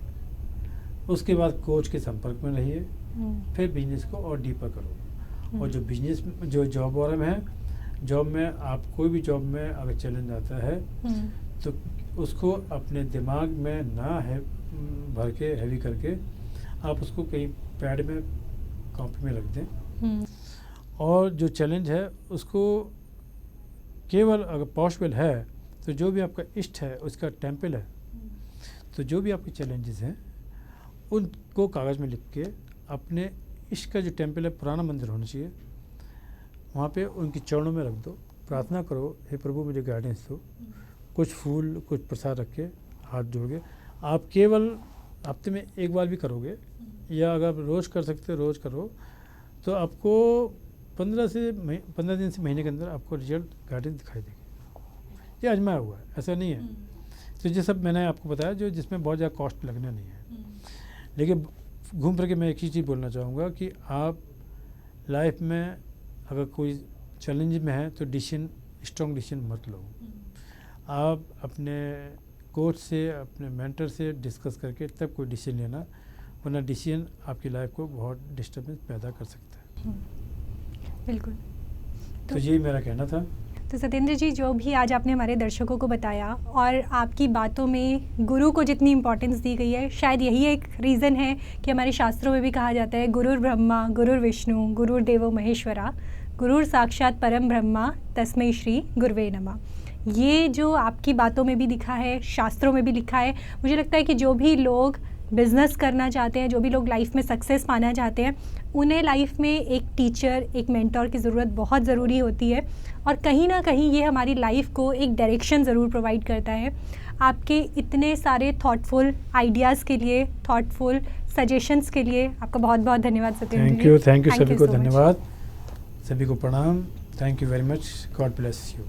उसके बाद कोच के संपर्क में रहिए, फिर बिजनेस को और डीपर करो। और जो बिजनेस, जो जॉब वाले में है, जॉब में आप कोई भी जॉब में अगर चैलेंज आता है तो उसको अपने दिमाग में ना है भर के हैवी करके आप उसको कहीं पैड में, कॉपी में रख दें, और जो चैलेंज है उसको केवल अगर पॉसिबल है तो जो भी आपका इष्ट है उसका टेम्पल है, तो जो भी आपके चैलेंजेस हैं उनको कागज़ में लिख के अपने इष्ट का जो टेम्पल है, पुराना मंदिर होना चाहिए, वहाँ पे उनकी चरणों में रख दो, प्रार्थना करो, हे प्रभु मुझे गाइडेंस दो। कुछ फूल, कुछ प्रसाद रख के हाथ जोड़ के आप केवल हफ्ते में एक बार भी करोगे, या अगर रोज़ कर सकते हो रोज़ करो, तो आपको 15 दिन से महीने के अंदर आपको रिजल्ट गाइडेंस दिखाई देगी। ये आजमाया हुआ है, ऐसा नहीं है। तो ये सब मैंने आपको बताया जो जिसमें बहुत ज़्यादा कॉस्ट लगना नहीं है। लेकिन घूम फिर के मैं एक ही चीज़ बोलना चाहूँगा कि आप लाइफ में अगर कोई चैलेंज में है तो स्ट्रॉन्ग डिसीजन मत लो। आप अपने कोच से, अपने मेंटर से डिस्कस करके तब कोई डिसीजन लेना, वरना डिसीजन आपकी लाइफ को बहुत डिस्टर्बेंस पैदा कर सकता है। बिल्कुल। तो यही मेरा कहना था। तो सत्येंद्र जी, जो भी आज आपने हमारे दर्शकों को बताया और आपकी बातों में गुरु को जितनी इम्पोर्टेंस दी गई है, शायद यही एक रीज़न है कि हमारे शास्त्रों में भी कहा जाता है गुरुर ब्रह्मा गुरुर विष्णु गुरुर्देवो महेश्वरा गुरुर साक्षात परम ब्रह्मा तस्मै श्री गुरुवे नमः। ये जो आपकी बातों में भी लिखा है, शास्त्रों में भी लिखा है, मुझे लगता है कि जो भी लोग बिज़नेस करना चाहते हैं, जो भी लोग लाइफ में सक्सेस पाना चाहते हैं, उन्हें लाइफ में एक टीचर, एक मेंटर की ज़रूरत बहुत ज़रूरी होती है। और कहीं ना कहीं ये हमारी लाइफ को एक डायरेक्शन ज़रूर प्रोवाइड करता है। आपके इतने सारे थॉटफुल आइडियाज़ के लिए, थॉटफुल सजेशंस के लिए आपका बहुत बहुत धन्यवाद सत्येंद्र जी। थैंक यू सभी को धन्यवाद, सभी को प्रणाम। Thank you very much. God bless you.